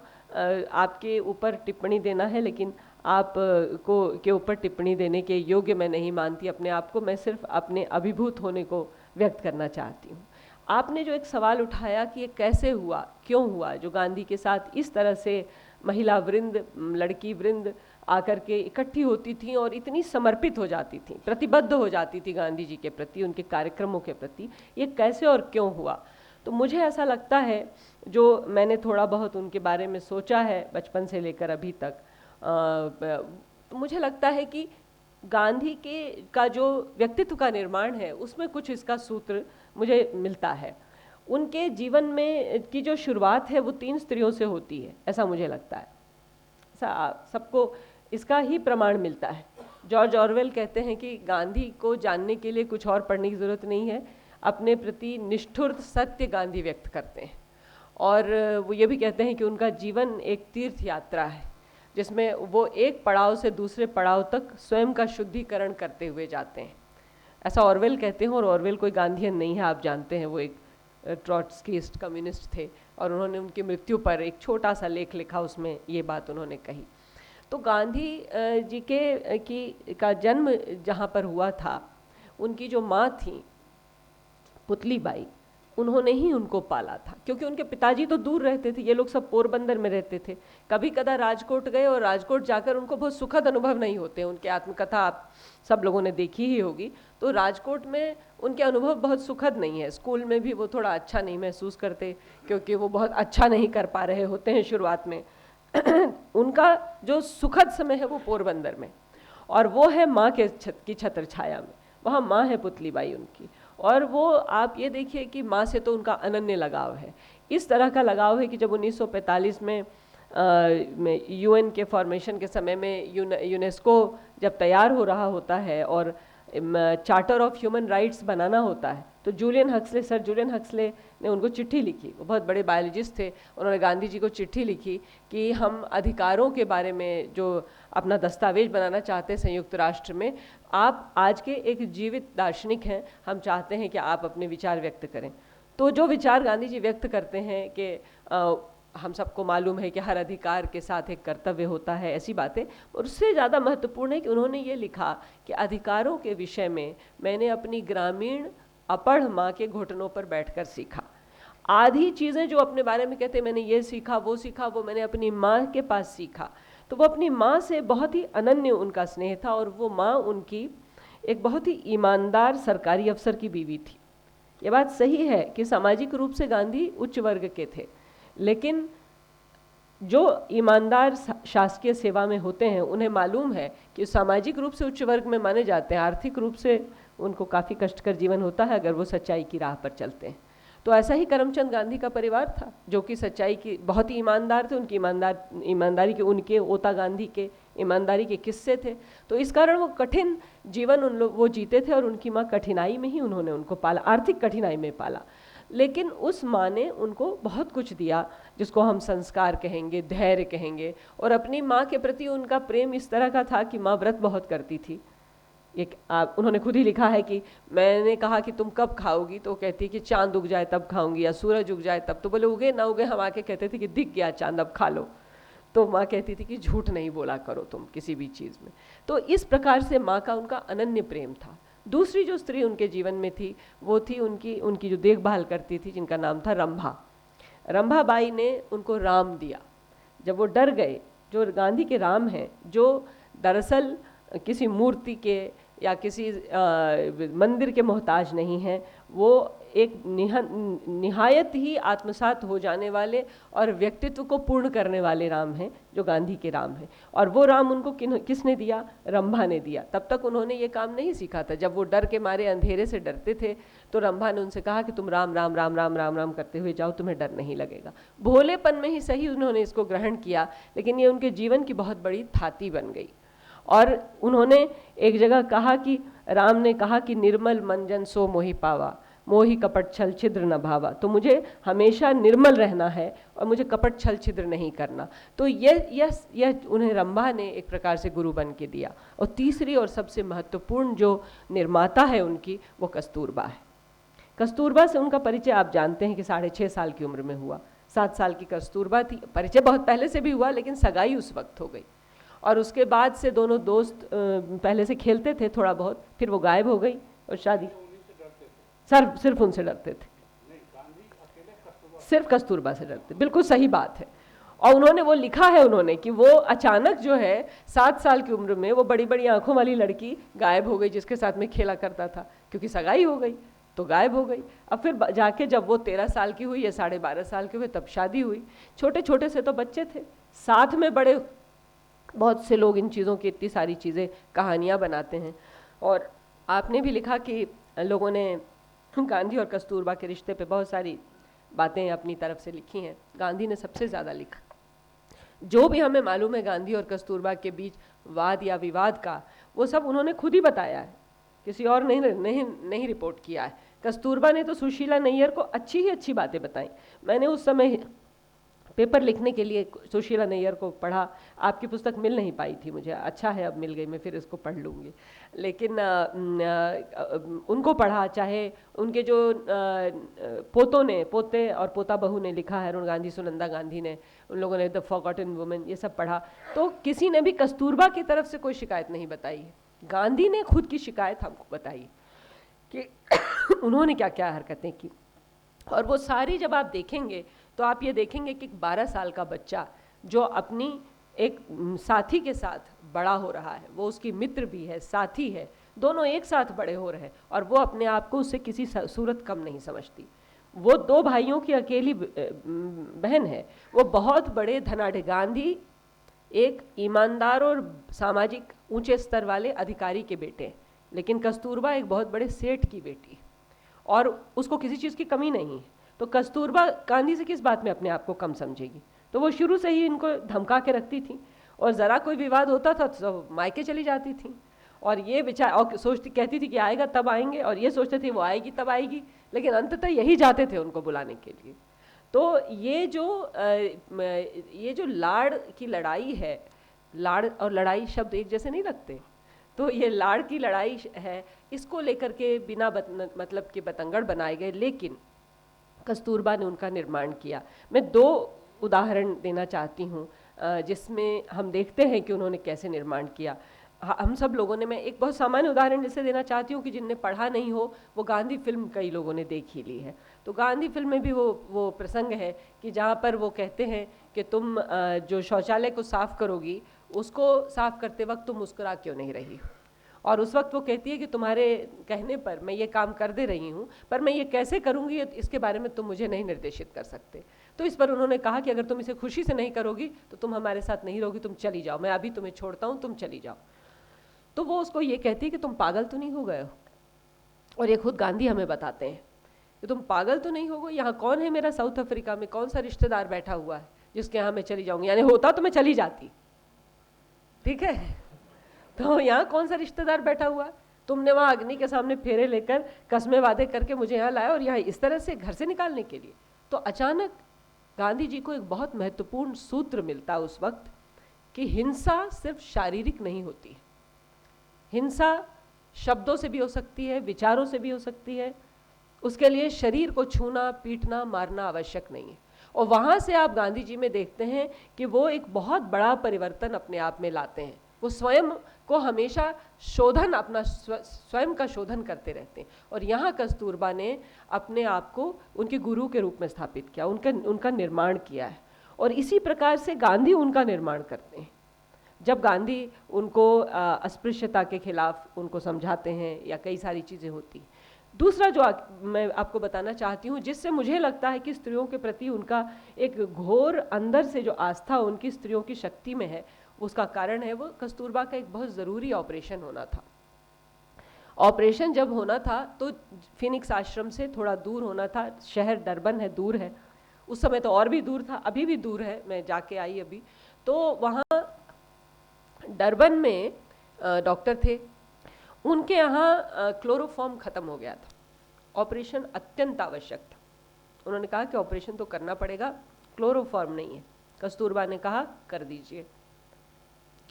आपके ऊपर टिप्पणी देना है, लेकिन आप के ऊपर टिप्पणी देने के योग्य मैं नहीं मानती अपने आप को। मैं सिर्फ अपने अभिभूत होने को व्यक्त करना चाहती हूँ। आपने जो एक सवाल उठाया कि ये कैसे हुआ, क्यों हुआ, जो गांधी के साथ इस तरह से महिला वृंद, लड़की वृंद आकर के इकट्ठी होती थी और इतनी समर्पित हो जाती थी, प्रतिबद्ध हो जाती थी गांधी जी के प्रति, उनके कार्यक्रमों के प्रति, ये कैसे और क्यों हुआ। तो मुझे ऐसा लगता है, जो मैंने थोड़ा बहुत उनके बारे में सोचा है बचपन से लेकर अभी तक, तो मुझे लगता है कि गांधी का जो व्यक्तित्व का निर्माण है, उसमें कुछ इसका सूत्र मुझे मिलता है। उनके जीवन में की जो शुरुआत है वो 3 स्त्रियों से होती है, ऐसा मुझे लगता है। सबको इसका ही प्रमाण मिलता है। जॉर्ज ऑरवेल कहते हैं कि गांधी को जानने के लिए कुछ और पढ़ने की ज़रूरत नहीं है, अपने प्रति निष्ठुर सत्य गांधी व्यक्त करते हैं। और वो ये भी कहते हैं कि उनका जीवन एक तीर्थ यात्रा है। जिसमें वो एक पड़ाव से दूसरे पड़ाव तक स्वयं का शुद्धिकरण करते हुए जाते हैं। ऐसा ऑरवेल कहते हैं, और ऑरवेल कोई गांधीयन नहीं है, आप जानते हैं, वो एक ट्रॉट्स्कीस्ट कम्युनिस्ट थे, और उन्होंने उनकी मृत्यु पर एक छोटा सा लेख लिखा, उसमें ये बात उन्होंने कही। तो गांधी जी का जन्म जहाँ पर हुआ था, उनकी जो माँ थी पुतली बाई, उन्होंने ही उनको पाला था, क्योंकि उनके पिताजी तो दूर रहते थे, ये लोग सब पोरबंदर में रहते थे। कभी कदा राजकोट गए, और राजकोट जाकर उनको बहुत सुखद अनुभव नहीं होते। उनकी आत्मकथा आप सब लोगों ने देखी ही होगी। तो राजकोट में उनके अनुभव बहुत सुखद नहीं है। स्कूल में भी वो थोड़ा अच्छा नहीं महसूस करते, क्योंकि वो बहुत अच्छा नहीं कर पा रहे होते हैं शुरुआत में। उनका जो सुखद समय है वो पोरबंदर में, और वो है माँ की छत्र छाया में। वहाँ माँ है पुतली बाई उनकी, और वो आप ये देखिए कि माँ से तो उनका अनन्य लगाव है। इस तरह का लगाव है कि जब 1945 में यूएन के फॉर्मेशन के समय में यूनेस्को जब तैयार हो रहा होता है और चार्टर ऑफ ह्यूमन राइट्स बनाना होता है, तो सर जूलियन हक्सले ने उनको चिट्ठी लिखी। वो बहुत बड़े बायोलॉजिस्ट थे। उन्होंने गांधी जी को चिट्ठी लिखी कि हम अधिकारों के बारे में जो अपना दस्तावेज बनाना चाहते हैं संयुक्त राष्ट्र में, आप आज के एक जीवित दार्शनिक हैं, हम चाहते हैं कि आप अपने विचार व्यक्त करें। तो जो विचार गांधी जी व्यक्त करते हैं कि हम सबको मालूम है कि हर अधिकार के साथ एक कर्तव्य होता है, ऐसी बातें, और उससे ज़्यादा महत्वपूर्ण है कि उन्होंने ये लिखा कि अधिकारों के विषय में मैंने अपनी ग्रामीण अपढ़ माँ के घुटनों पर बैठकर सीखा। आधी चीज़ें जो अपने बारे में कहते मैंने ये सीखा, वो मैंने अपनी माँ के पास सीखा। तो वो अपनी माँ से बहुत ही अनन्य उनका स्नेह था, और वो माँ उनकी एक बहुत ही ईमानदार सरकारी अफसर की बीवी थी। ये बात सही है कि सामाजिक रूप से गांधी उच्च वर्ग के थे, लेकिन जो ईमानदार शासकीय सेवा में होते हैं उन्हें मालूम है कि सामाजिक रूप से उच्च वर्ग में माने जाते हैं, आर्थिक रूप से उनको काफ़ी कष्टकर जीवन होता है अगर वो सच्चाई की राह पर चलते हैं। तो ऐसा ही करमचंद गांधी का परिवार था, जो कि सच्चाई की बहुत ही ईमानदार थे। उनकी ईमानदारी के, उनके ओता गांधी के ईमानदारी के किस्से थे। तो इस कारण वो कठिन जीवन वो जीते थे, और उनकी माँ कठिनाई में ही उन्होंने उनको पाला, आर्थिक कठिनाई में पाला। लेकिन उस माँ ने उनको बहुत कुछ दिया, जिसको हम संस्कार कहेंगे, धैर्य कहेंगे। और अपनी माँ के प्रति उनका प्रेम इस तरह का था कि माँ व्रत बहुत करती थी। उन्होंने खुद ही लिखा है कि मैंने कहा कि तुम कब खाओगी, तो कहती कि चांद उग जाए तब खाऊंगी, या सूरज उग जाए तब। तो बोले उगे ना उगे, हम आके कहते थे कि दिख गया चांद, अब खा लो। तो माँ कहती थी कि झूठ नहीं बोला करो तुम किसी भी चीज़ में। तो इस प्रकार से माँ का उनका अनन्य प्रेम था। दूसरी जो स्त्री उनके जीवन में थी, वो थी उनकी जो देखभाल करती थी, जिनका नाम था रंभा। रंभा बाई ने उनको राम दिया। जब वो डर गए, जो गांधी के राम हैं, जो दरअसल किसी मूर्ति के या किसी मंदिर के मोहताज नहीं हैं, वो एक निहायत ही आत्मसात हो जाने वाले और व्यक्तित्व को पूर्ण करने वाले राम हैं, जो गांधी के राम हैं। और वो राम उनको किसने दिया? रंभा ने दिया। तब तक उन्होंने ये काम नहीं सीखा था। जब वो डर के मारे अंधेरे से डरते थे, तो रंभा ने उनसे कहा कि तुम राम राम राम राम राम राम करते हुए जाओ, तुम्हें डर नहीं लगेगा। भोलेपन में ही सही उन्होंने इसको ग्रहण किया, लेकिन ये उनके जीवन की बहुत बड़ी थाती बन गई। और उन्होंने एक जगह कहा कि राम ने कहा कि निर्मल मंजन सो मोहि पावा, मोहि कपट छल छिद्र न भावा। तो हमेशा निर्मल रहना है और मुझे कपट छल छिद्र नहीं करना। तो यह उन्हें रंभा ने एक प्रकार से गुरु बन के दिया। और तीसरी और सबसे महत्वपूर्ण जो निर्माता है उनकी, वो कस्तूरबा है। कस्तूरबा से उनका परिचय आप जानते हैं कि 6.5 साल की उम्र में हुआ। 7 साल की कस्तूरबा थी। परिचय बहुत पहले से भी हुआ, लेकिन सगाई उस वक्त हो गई। और उसके बाद से दोनों दोस्त पहले से खेलते थे थोड़ा बहुत, फिर वो गायब हो गई और शादी। सिर्फ उनसे डरते थे, सिर्फ कस्तूरबा से डरते। बिल्कुल सही बात है। और उन्होंने वो लिखा है उन्होंने कि वो अचानक जो है 7 साल की उम्र में वो बड़ी बड़ी आंखों वाली लड़की गायब हो गई, जिसके साथ में खेला करता था, क्योंकि सगाई हो गई तो गायब हो गई। अब फिर जाके जब वो 13 साल की हुई या 12.5 साल के हुए, तब शादी हुई। छोटे छोटे से तो बच्चे थे, साथ में बड़े। बहुत से लोग इन चीज़ों की इतनी सारी चीज़ें, कहानियाँ बनाते हैं। और आपने भी लिखा कि लोगों ने गांधी और कस्तूरबा के रिश्ते पे बहुत सारी बातें अपनी तरफ से लिखी हैं। गांधी ने सबसे ज़्यादा लिखा। जो भी हमें मालूम है गांधी और कस्तूरबा के बीच वाद या विवाद का, वो सब उन्होंने खुद ही बताया है, किसी और नहीं रिपोर्ट किया है। कस्तूरबा ने तो सुशीला नैयर को अच्छी ही अच्छी बातें बताई। मैंने उस समय पेपर लिखने के लिए सुशीला नैयर को पढ़ा। आपकी पुस्तक मिल नहीं पाई थी मुझे, अच्छा है अब मिल गई, मैं फिर इसको पढ़ लूँगी। लेकिन उनको पढ़ा, चाहे उनके जो पोते और पोता बहू ने लिखा है, अरुण गांधी, सुनंदा गांधी ने, उन लोगों ने द फॉरगॉटन वुमेन, ये सब पढ़ा, तो किसी ने भी कस्तूरबा की तरफ से कोई शिकायत नहीं बताई है। गांधी ने खुद की शिकायत हमको बताई कि उन्होंने क्या क्या हरकतें की। और वो सारी जब आप देखेंगे तो आप ये देखेंगे कि 12 साल का बच्चा जो अपनी एक साथी के साथ बड़ा हो रहा है, वो उसकी मित्र भी है, साथी है, दोनों एक साथ बड़े हो रहे हैं, और वो अपने आप को उससे किसी सूरत कम नहीं समझती। वो 2 भाइयों की अकेली बहन है, वो बहुत बड़े धनाढ़, गांधी एक ईमानदार और सामाजिक ऊंचे स्तर वाले अधिकारी के बेटे हैं, लेकिन कस्तूरबा एक बहुत बड़े सेठ की बेटी, और उसको किसी चीज़ की कमी नहीं है। तो कस्तूरबा गांधी से किस बात में अपने आप को कम समझेगी? तो वो शुरू से ही इनको धमका के रखती थी, और ज़रा कोई विवाद होता था तो मायके चली जाती थी, और ये बेचारा और सोचती, कहती थी कि आएगा तब आएंगे, और ये सोचते थे वो आएगी तब आएगी, लेकिन अंततः यही जाते थे उनको बुलाने के लिए। तो ये जो लाड़ की लड़ाई है, लाड़ और लड़ाई शब्द एक जैसे नहीं लगते, तो ये लाड़ की लड़ाई है, इसको लेकर के बिना मतलब के बतंगड़ बनाए गए, लेकिन कस्तूरबा ने उनका निर्माण किया। मैं 2 उदाहरण देना चाहती हूँ जिसमें हम देखते हैं कि उन्होंने कैसे निर्माण किया। हम सब लोगों ने, मैं एक बहुत सामान्य उदाहरण जैसे देना चाहती हूँ कि जिनने पढ़ा नहीं हो वो गांधी फिल्म कई लोगों ने देख ही ली है। तो गांधी फिल्म में भी वो प्रसंग है कि जहाँ पर वो कहते हैं कि तुम जो शौचालय को साफ करोगी उसको साफ करते वक्त तुम मुस्कुरा क्यों नहीं रही हो, और उस वक्त वो कहती है कि तुम्हारे कहने पर मैं ये काम कर दे रही हूँ, पर मैं ये कैसे करूँगी इसके बारे में तुम मुझे नहीं निर्देशित कर सकते। तो इस पर उन्होंने कहा कि अगर तुम इसे खुशी से नहीं करोगी तो तुम हमारे साथ नहीं रहोगी, तुम चली जाओ, मैं अभी तुम्हें छोड़ता हूँ, तुम चली जाओ। तो वो उसको ये कहती है कि तुम पागल तो नहीं हो गए हो, और ये खुद गांधी हमें बताते हैं कि तुम पागल तो नहीं हो गए, यहाँ कौन है मेरा साउथ अफ्रीका में कौन सा रिश्तेदार बैठा हुआ है जिसके यहाँ मैं चली जाऊँगी, यानी होता तो मैं चली जाती, ठीक है, तो यहाँ कौन सा रिश्तेदार बैठा हुआ है, तुमने वहाँ अग्नि के सामने फेरे लेकर कस्में वादे करके मुझे यहाँ लाया, और यहाँ इस तरह से घर से निकालने के लिए। तो अचानक गांधी जी को एक बहुत महत्वपूर्ण सूत्र मिलता उस वक्त कि हिंसा सिर्फ शारीरिक नहीं होती, हिंसा शब्दों से भी हो सकती है, विचारों से भी हो सकती है, उसके लिए शरीर को छूना, पीटना, मारना आवश्यक नहीं है। और वहाँ से आप गांधी जी में देखते हैं कि वो एक बहुत बड़ा परिवर्तन अपने आप में लाते हैं। वो स्वयं को हमेशा शोधन, अपना स्वयं का शोधन करते रहते हैं, और यहाँ कस्तूरबा ने अपने आप को उनके गुरु के रूप में स्थापित किया, उनका निर्माण किया है। और इसी प्रकार से गांधी उनका निर्माण करते हैं। जब गांधी उनको अस्पृश्यता के खिलाफ उनको समझाते हैं या कई सारी चीज़ें होती हैं। दूसरा जो मैं आपको बताना चाहती हूँ, जिससे मुझे लगता है कि स्त्रियों के प्रति उनका एक घोर अंदर से जो आस्था उनकी स्त्रियों की शक्ति में है, उसका कारण है वो कस्तूरबा का एक बहुत ज़रूरी ऑपरेशन होना था। ऑपरेशन जब होना था तो फिनिक्स आश्रम से थोड़ा दूर होना था, शहर डरबन है, दूर है, उस समय तो और भी दूर था, अभी भी दूर है, मैं जाके आई अभी। तो वहाँ डरबन में डॉक्टर थे, उनके यहाँ क्लोरोफॉर्म ख़त्म हो गया था, ऑपरेशन अत्यंत आवश्यक था। उन्होंने कहा कि ऑपरेशन तो करना पड़ेगा, क्लोरोफॉर्म नहीं है। कस्तूरबा ने कहा कर दीजिए,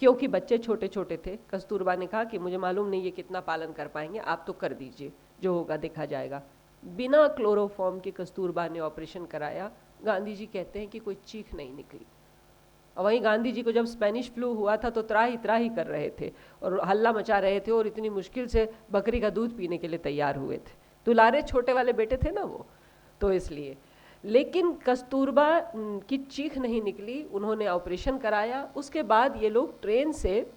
क्योंकि बच्चे छोटे छोटे थे। कस्तूरबा ने कहा कि मुझे मालूम नहीं ये कितना पालन कर पाएंगे, आप तो कर दीजिए, जो होगा देखा जाएगा। बिना क्लोरोफॉर्म के कस्तूरबा ने ऑपरेशन कराया। गांधी जी कहते हैं कि कोई चीख नहीं निकली। और वहीं गांधी जी को जब स्पेनिश फ्लू हुआ था तो त्राही कर रहे थे और हल्ला मचा रहे थे, और इतनी मुश्किल से बकरी का दूध पीने के लिए तैयार हुए थे। दुलारे छोटे वाले बेटे थे ना वो, तो इसलिए। लेकिन कस्तूरबा की चीख नहीं निकली, उन्होंने ऑपरेशन कराया। उसके बाद ये लोग ट्रेन से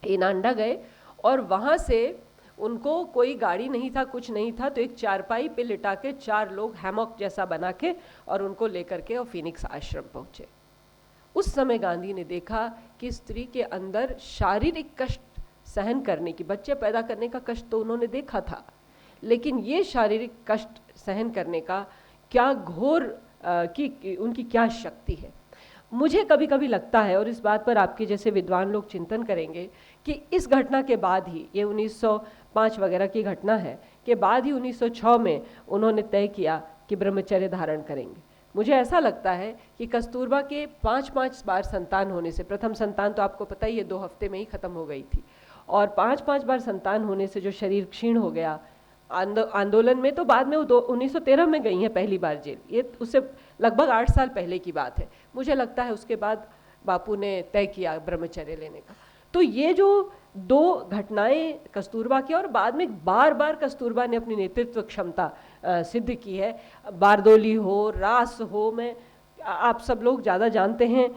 इनांडा गए, और वहाँ से उनको कोई गाड़ी नहीं था, कुछ नहीं था, तो एक चारपाई पे लिटा के 4 लोग हैमॉक जैसा बना के और उनको लेकर के और फिनिक्स आश्रम पहुँचे। उस समय गांधी ने देखा कि स्त्री के अंदर शारीरिक कष्ट सहन करने की, बच्चे पैदा करने का कष्ट तो उन्होंने देखा था, लेकिन ये शारीरिक कष्ट सहन करने का क्या घोर की उनकी क्या शक्ति है। मुझे कभी कभी लगता है, और इस बात पर आपके जैसे विद्वान लोग चिंतन करेंगे, कि इस घटना के बाद ही, ये 1905 वगैरह की घटना है, के बाद ही 1906 में उन्होंने तय किया कि ब्रह्मचर्य धारण करेंगे। मुझे ऐसा लगता है कि कस्तूरबा के 5-5 बार संतान होने से, प्रथम संतान तो आपको पता ही है 2 हफ्ते में ही खत्म हो गई थी, और 5-5 बार संतान होने से जो शरीर क्षीण हो गया, आंदोलन में तो बाद में वो 1913 में गई हैं पहली बार जेल, ये उससे लगभग 8 साल पहले की बात है। मुझे लगता है उसके बाद बापू ने तय किया ब्रह्मचर्य लेने का। तो ये जो 2 घटनाएं कस्तूरबा की, और बाद में बार बार कस्तूरबा ने अपनी नेतृत्व क्षमता सिद्ध की है, बारदोली हो, रास हो, मैं आप सब लोग ज़्यादा जानते हैं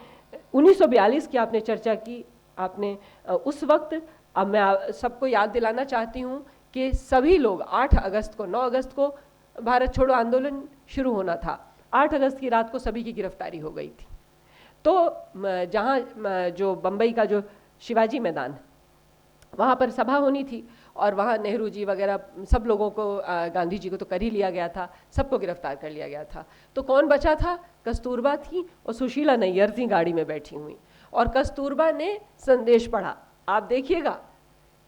1942 की आपने चर्चा की, आपने उस वक्त, अब मैं सबको याद दिलाना चाहती हूँ कि सभी लोग 8 अगस्त को, 9 अगस्त को भारत छोड़ो आंदोलन शुरू होना था, 8 अगस्त की रात को सभी की गिरफ्तारी हो गई थी। तो जहाँ जो बम्बई का जो शिवाजी मैदान, वहाँ पर सभा होनी थी, और वहाँ नेहरू जी वगैरह सब लोगों को, गांधी जी को तो कर ही लिया गया था, सबको गिरफ्तार कर लिया गया था। तो कौन बचा था? कस्तूरबा थी और सुशीला नैयर थी गाड़ी में बैठी हुई, और कस्तूरबा ने संदेश पढ़ा। आप देखिएगा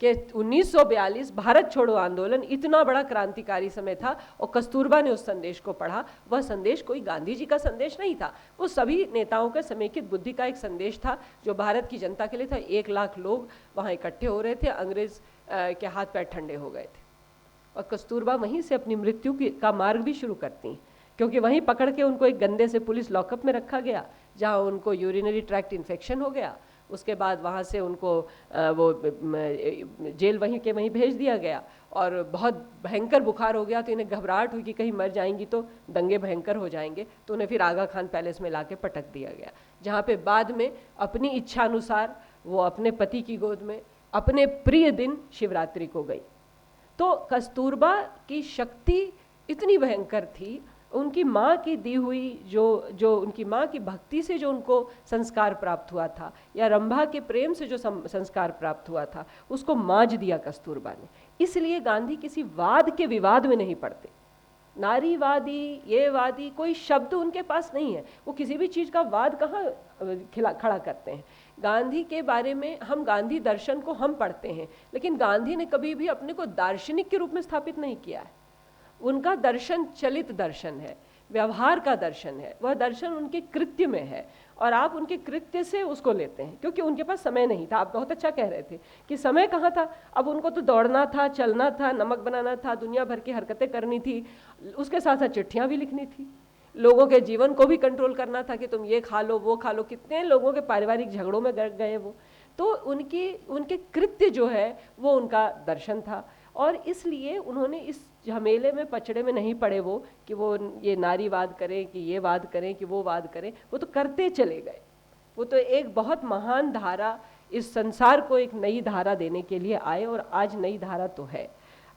कि 1942 भारत छोड़ो आंदोलन इतना बड़ा क्रांतिकारी समय था, और कस्तूरबा ने उस संदेश को पढ़ा। वह संदेश कोई गांधी जी का संदेश नहीं था, वो सभी नेताओं के समेकित बुद्धि का एक संदेश था जो भारत की जनता के लिए था। 1 लाख लोग वहाँ इकट्ठे हो रहे थे, अंग्रेज के हाथ पैर ठंडे हो गए थे, और कस्तूरबा वहीं से अपनी मृत्यु का मार्ग भी शुरू करती हैं, क्योंकि वहीं पकड़ के उनको एक गंदे से पुलिस लॉकअप में रखा गया, जहाँ उनको यूरिनरी ट्रैक्ट इन्फेक्शन हो गया। उसके बाद वहाँ से उनको वो जेल वहीं भेज दिया गया, और बहुत भयंकर बुखार हो गया, तो इन्हें घबराहट हुई कि कहीं मर जाएंगी तो दंगे भयंकर हो जाएंगे, तो उन्हें फिर आगा खान पैलेस में लाके पटक दिया गया, जहाँ पे बाद में अपनी इच्छा अनुसार वो अपने पति की गोद में अपने प्रिय दिन शिवरात्रि को गई। तो कस्तूरबा की शक्ति इतनी भयंकर थी, उनकी माँ की दी हुई जो उनकी माँ की भक्ति से जो उनको संस्कार प्राप्त हुआ था, या रंभा के प्रेम से जो संस्कार प्राप्त हुआ था, उसको मांझ दिया कस्तूरबा ने। इसलिए गांधी किसी वाद के विवाद में नहीं पड़ते। नारीवादी, ये वादी, कोई शब्द उनके पास नहीं है। वो किसी भी चीज़ का वाद कहाँ खड़ा करते हैं। गांधी के बारे में हम गांधी दर्शन को हम पढ़ते हैं, लेकिन गांधी ने कभी भी अपने को दार्शनिक के रूप में स्थापित नहीं किया है। उनका दर्शन चलित दर्शन है, व्यवहार का दर्शन है, वह दर्शन उनके कृत्य में है, और आप उनके कृत्य से उसको लेते हैं, क्योंकि उनके पास समय नहीं था। आप बहुत अच्छा कह रहे थे कि समय कहाँ था, अब उनको तो दौड़ना था, चलना था, नमक बनाना था, दुनिया भर की हरकतें करनी थी, उसके साथ साथ चिट्ठियाँ भी लिखनी थी, लोगों के जीवन को भी कंट्रोल करना था कि तुम ये खा लो वो खा लो। कितने लोगों के पारिवारिक झगड़ों में गए वो। तो उनके कृत्य जो है वो उनका दर्शन था, और इसलिए उन्होंने इस झमेले में पचड़े में नहीं पड़े वो कि वो ये नारीवाद करें कि ये वाद करें कि वो वाद करें, वो तो करते चले गए। वो तो एक बहुत महान धारा, इस संसार को एक नई धारा देने के लिए आए, और आज नई धारा तो है।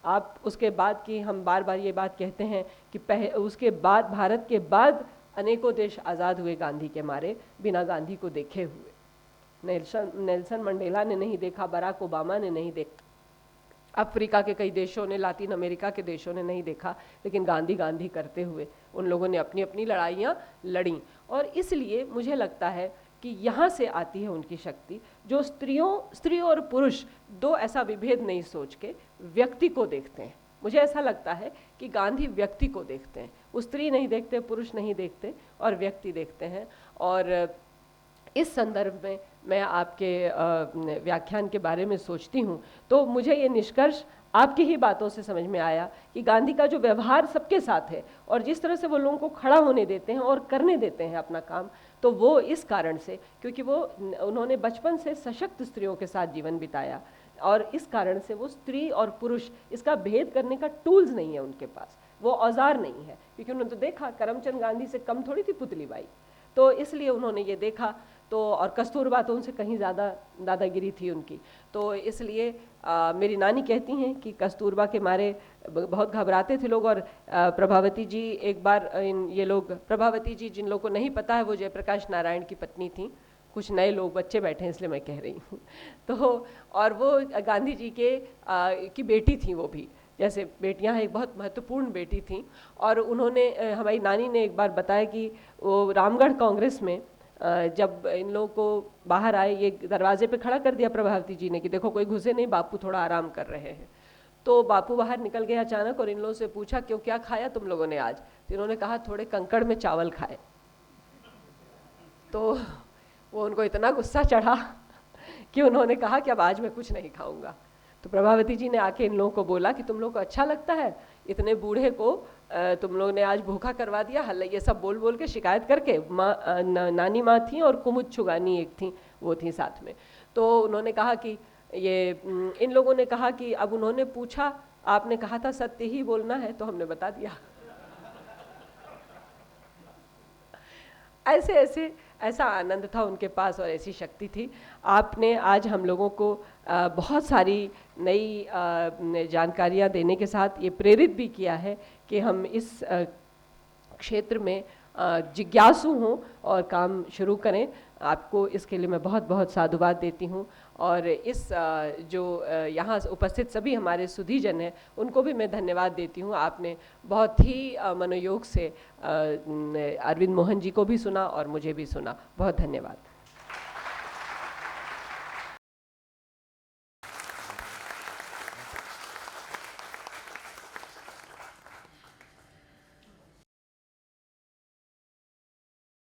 आप उसके बाद की, हम बार बार ये बात कहते हैं कि उसके बाद, भारत के बाद अनेकों देश आज़ाद हुए गांधी के मारे, बिना गांधी को देखे हुए। नेल्सन मंडेला ने नहीं देखा, बराक ओबामा ने नहीं देखा, अफ्रीका के कई देशों ने, लातिन अमेरिका के देशों ने नहीं देखा, लेकिन गांधी गांधी करते हुए उन लोगों ने अपनी अपनी लड़ाइयाँ लड़ी। और इसलिए मुझे लगता है कि यहाँ से आती है उनकी शक्ति, जो स्त्री और पुरुष दो ऐसा विभेद नहीं सोच के व्यक्ति को देखते हैं। मुझे ऐसा लगता है कि गांधी व्यक्ति को देखते हैं, वो स्त्री नहीं देखते, पुरुष नहीं देखते, और व्यक्ति देखते हैं। और इस संदर्भ में मैं आपके व्याख्यान के बारे में सोचती हूँ तो मुझे ये निष्कर्ष आपकी ही बातों से समझ में आया कि गांधी का जो व्यवहार सबके साथ है, और जिस तरह से वो लोगों को खड़ा होने देते हैं और करने देते हैं अपना काम, तो वो इस कारण से, क्योंकि उन्होंने बचपन से सशक्त स्त्रियों के साथ जीवन बिताया, और इस कारण से वो स्त्री और पुरुष इसका भेद करने का टूल्स नहीं है उनके पास, वो औजार नहीं है। क्योंकि उन्होंने तो देखा, करमचंद गांधी से कम थोड़ी थी पुतली बाई, तो इसलिए उन्होंने ये देखा। तो और कस्तूरबा तो उनसे कहीं ज़्यादा दादागिरी थी उनकी। तो इसलिए मेरी नानी कहती हैं कि कस्तूरबा के मारे बहुत घबराते थे लोग। और प्रभावती जी एक बार, ये लोग, प्रभावती जी जिन लोगों को नहीं पता है, वो जयप्रकाश नारायण की पत्नी थी। कुछ नए लोग बच्चे बैठे हैं इसलिए मैं कह रही हूँ। तो और वो गांधी जी की बेटी थी, वो भी जैसे बेटियां एक बहुत महत्वपूर्ण बेटी थी। और उन्होंने, हमारी नानी ने एक बार बताया कि वो रामगढ़ कांग्रेस में जब इन लोगों को बाहर आए, ये दरवाजे पे खड़ा कर दिया प्रभावती जी ने कि देखो कोई घुसे नहीं, बापू थोड़ा आराम कर रहे हैं। तो बापू बाहर निकल गए अचानक, और इन लोगों से पूछा क्यों, क्या खाया तुम लोगों ने आज? तो इन्होंने कहा थोड़े कंकड़ में चावल खाए। तो वो उनको इतना गुस्सा चढ़ा कि उन्होंने कहा कि अब आज मैं कुछ नहीं खाऊंगा। तो प्रभावती जी ने आके इन लोगों को बोला कि तुम लोग को अच्छा लगता है, इतने बूढ़े को तुम लोग ने आज भूखा करवा दिया, हल्ला ये सब बोल बोल के शिकायत करके। नानी माँ थी और कुमुद छुगानी एक थी, वो थी साथ में। तो उन्होंने कहा कि ये इन लोगों ने कहा कि अब उन्होंने पूछा आपने कहा था सत्य ही बोलना है, तो हमने बता दिया। ऐसे ऐसे ऐसा आनंद था उनके पास और ऐसी शक्ति थी। आपने आज हम लोगों को बहुत सारी नई जानकारियाँ देने के साथ ये प्रेरित भी किया है कि हम इस क्षेत्र में जिज्ञासु हों और काम शुरू करें। आपको इसके लिए मैं बहुत बहुत साधुवाद देती हूँ। और इस जो यहाँ उपस्थित सभी हमारे सुधीजन हैं उनको भी मैं धन्यवाद देती हूँ। आपने बहुत ही मनोयोग से अरविंद मोहन जी को भी सुना और मुझे भी सुना। बहुत धन्यवाद।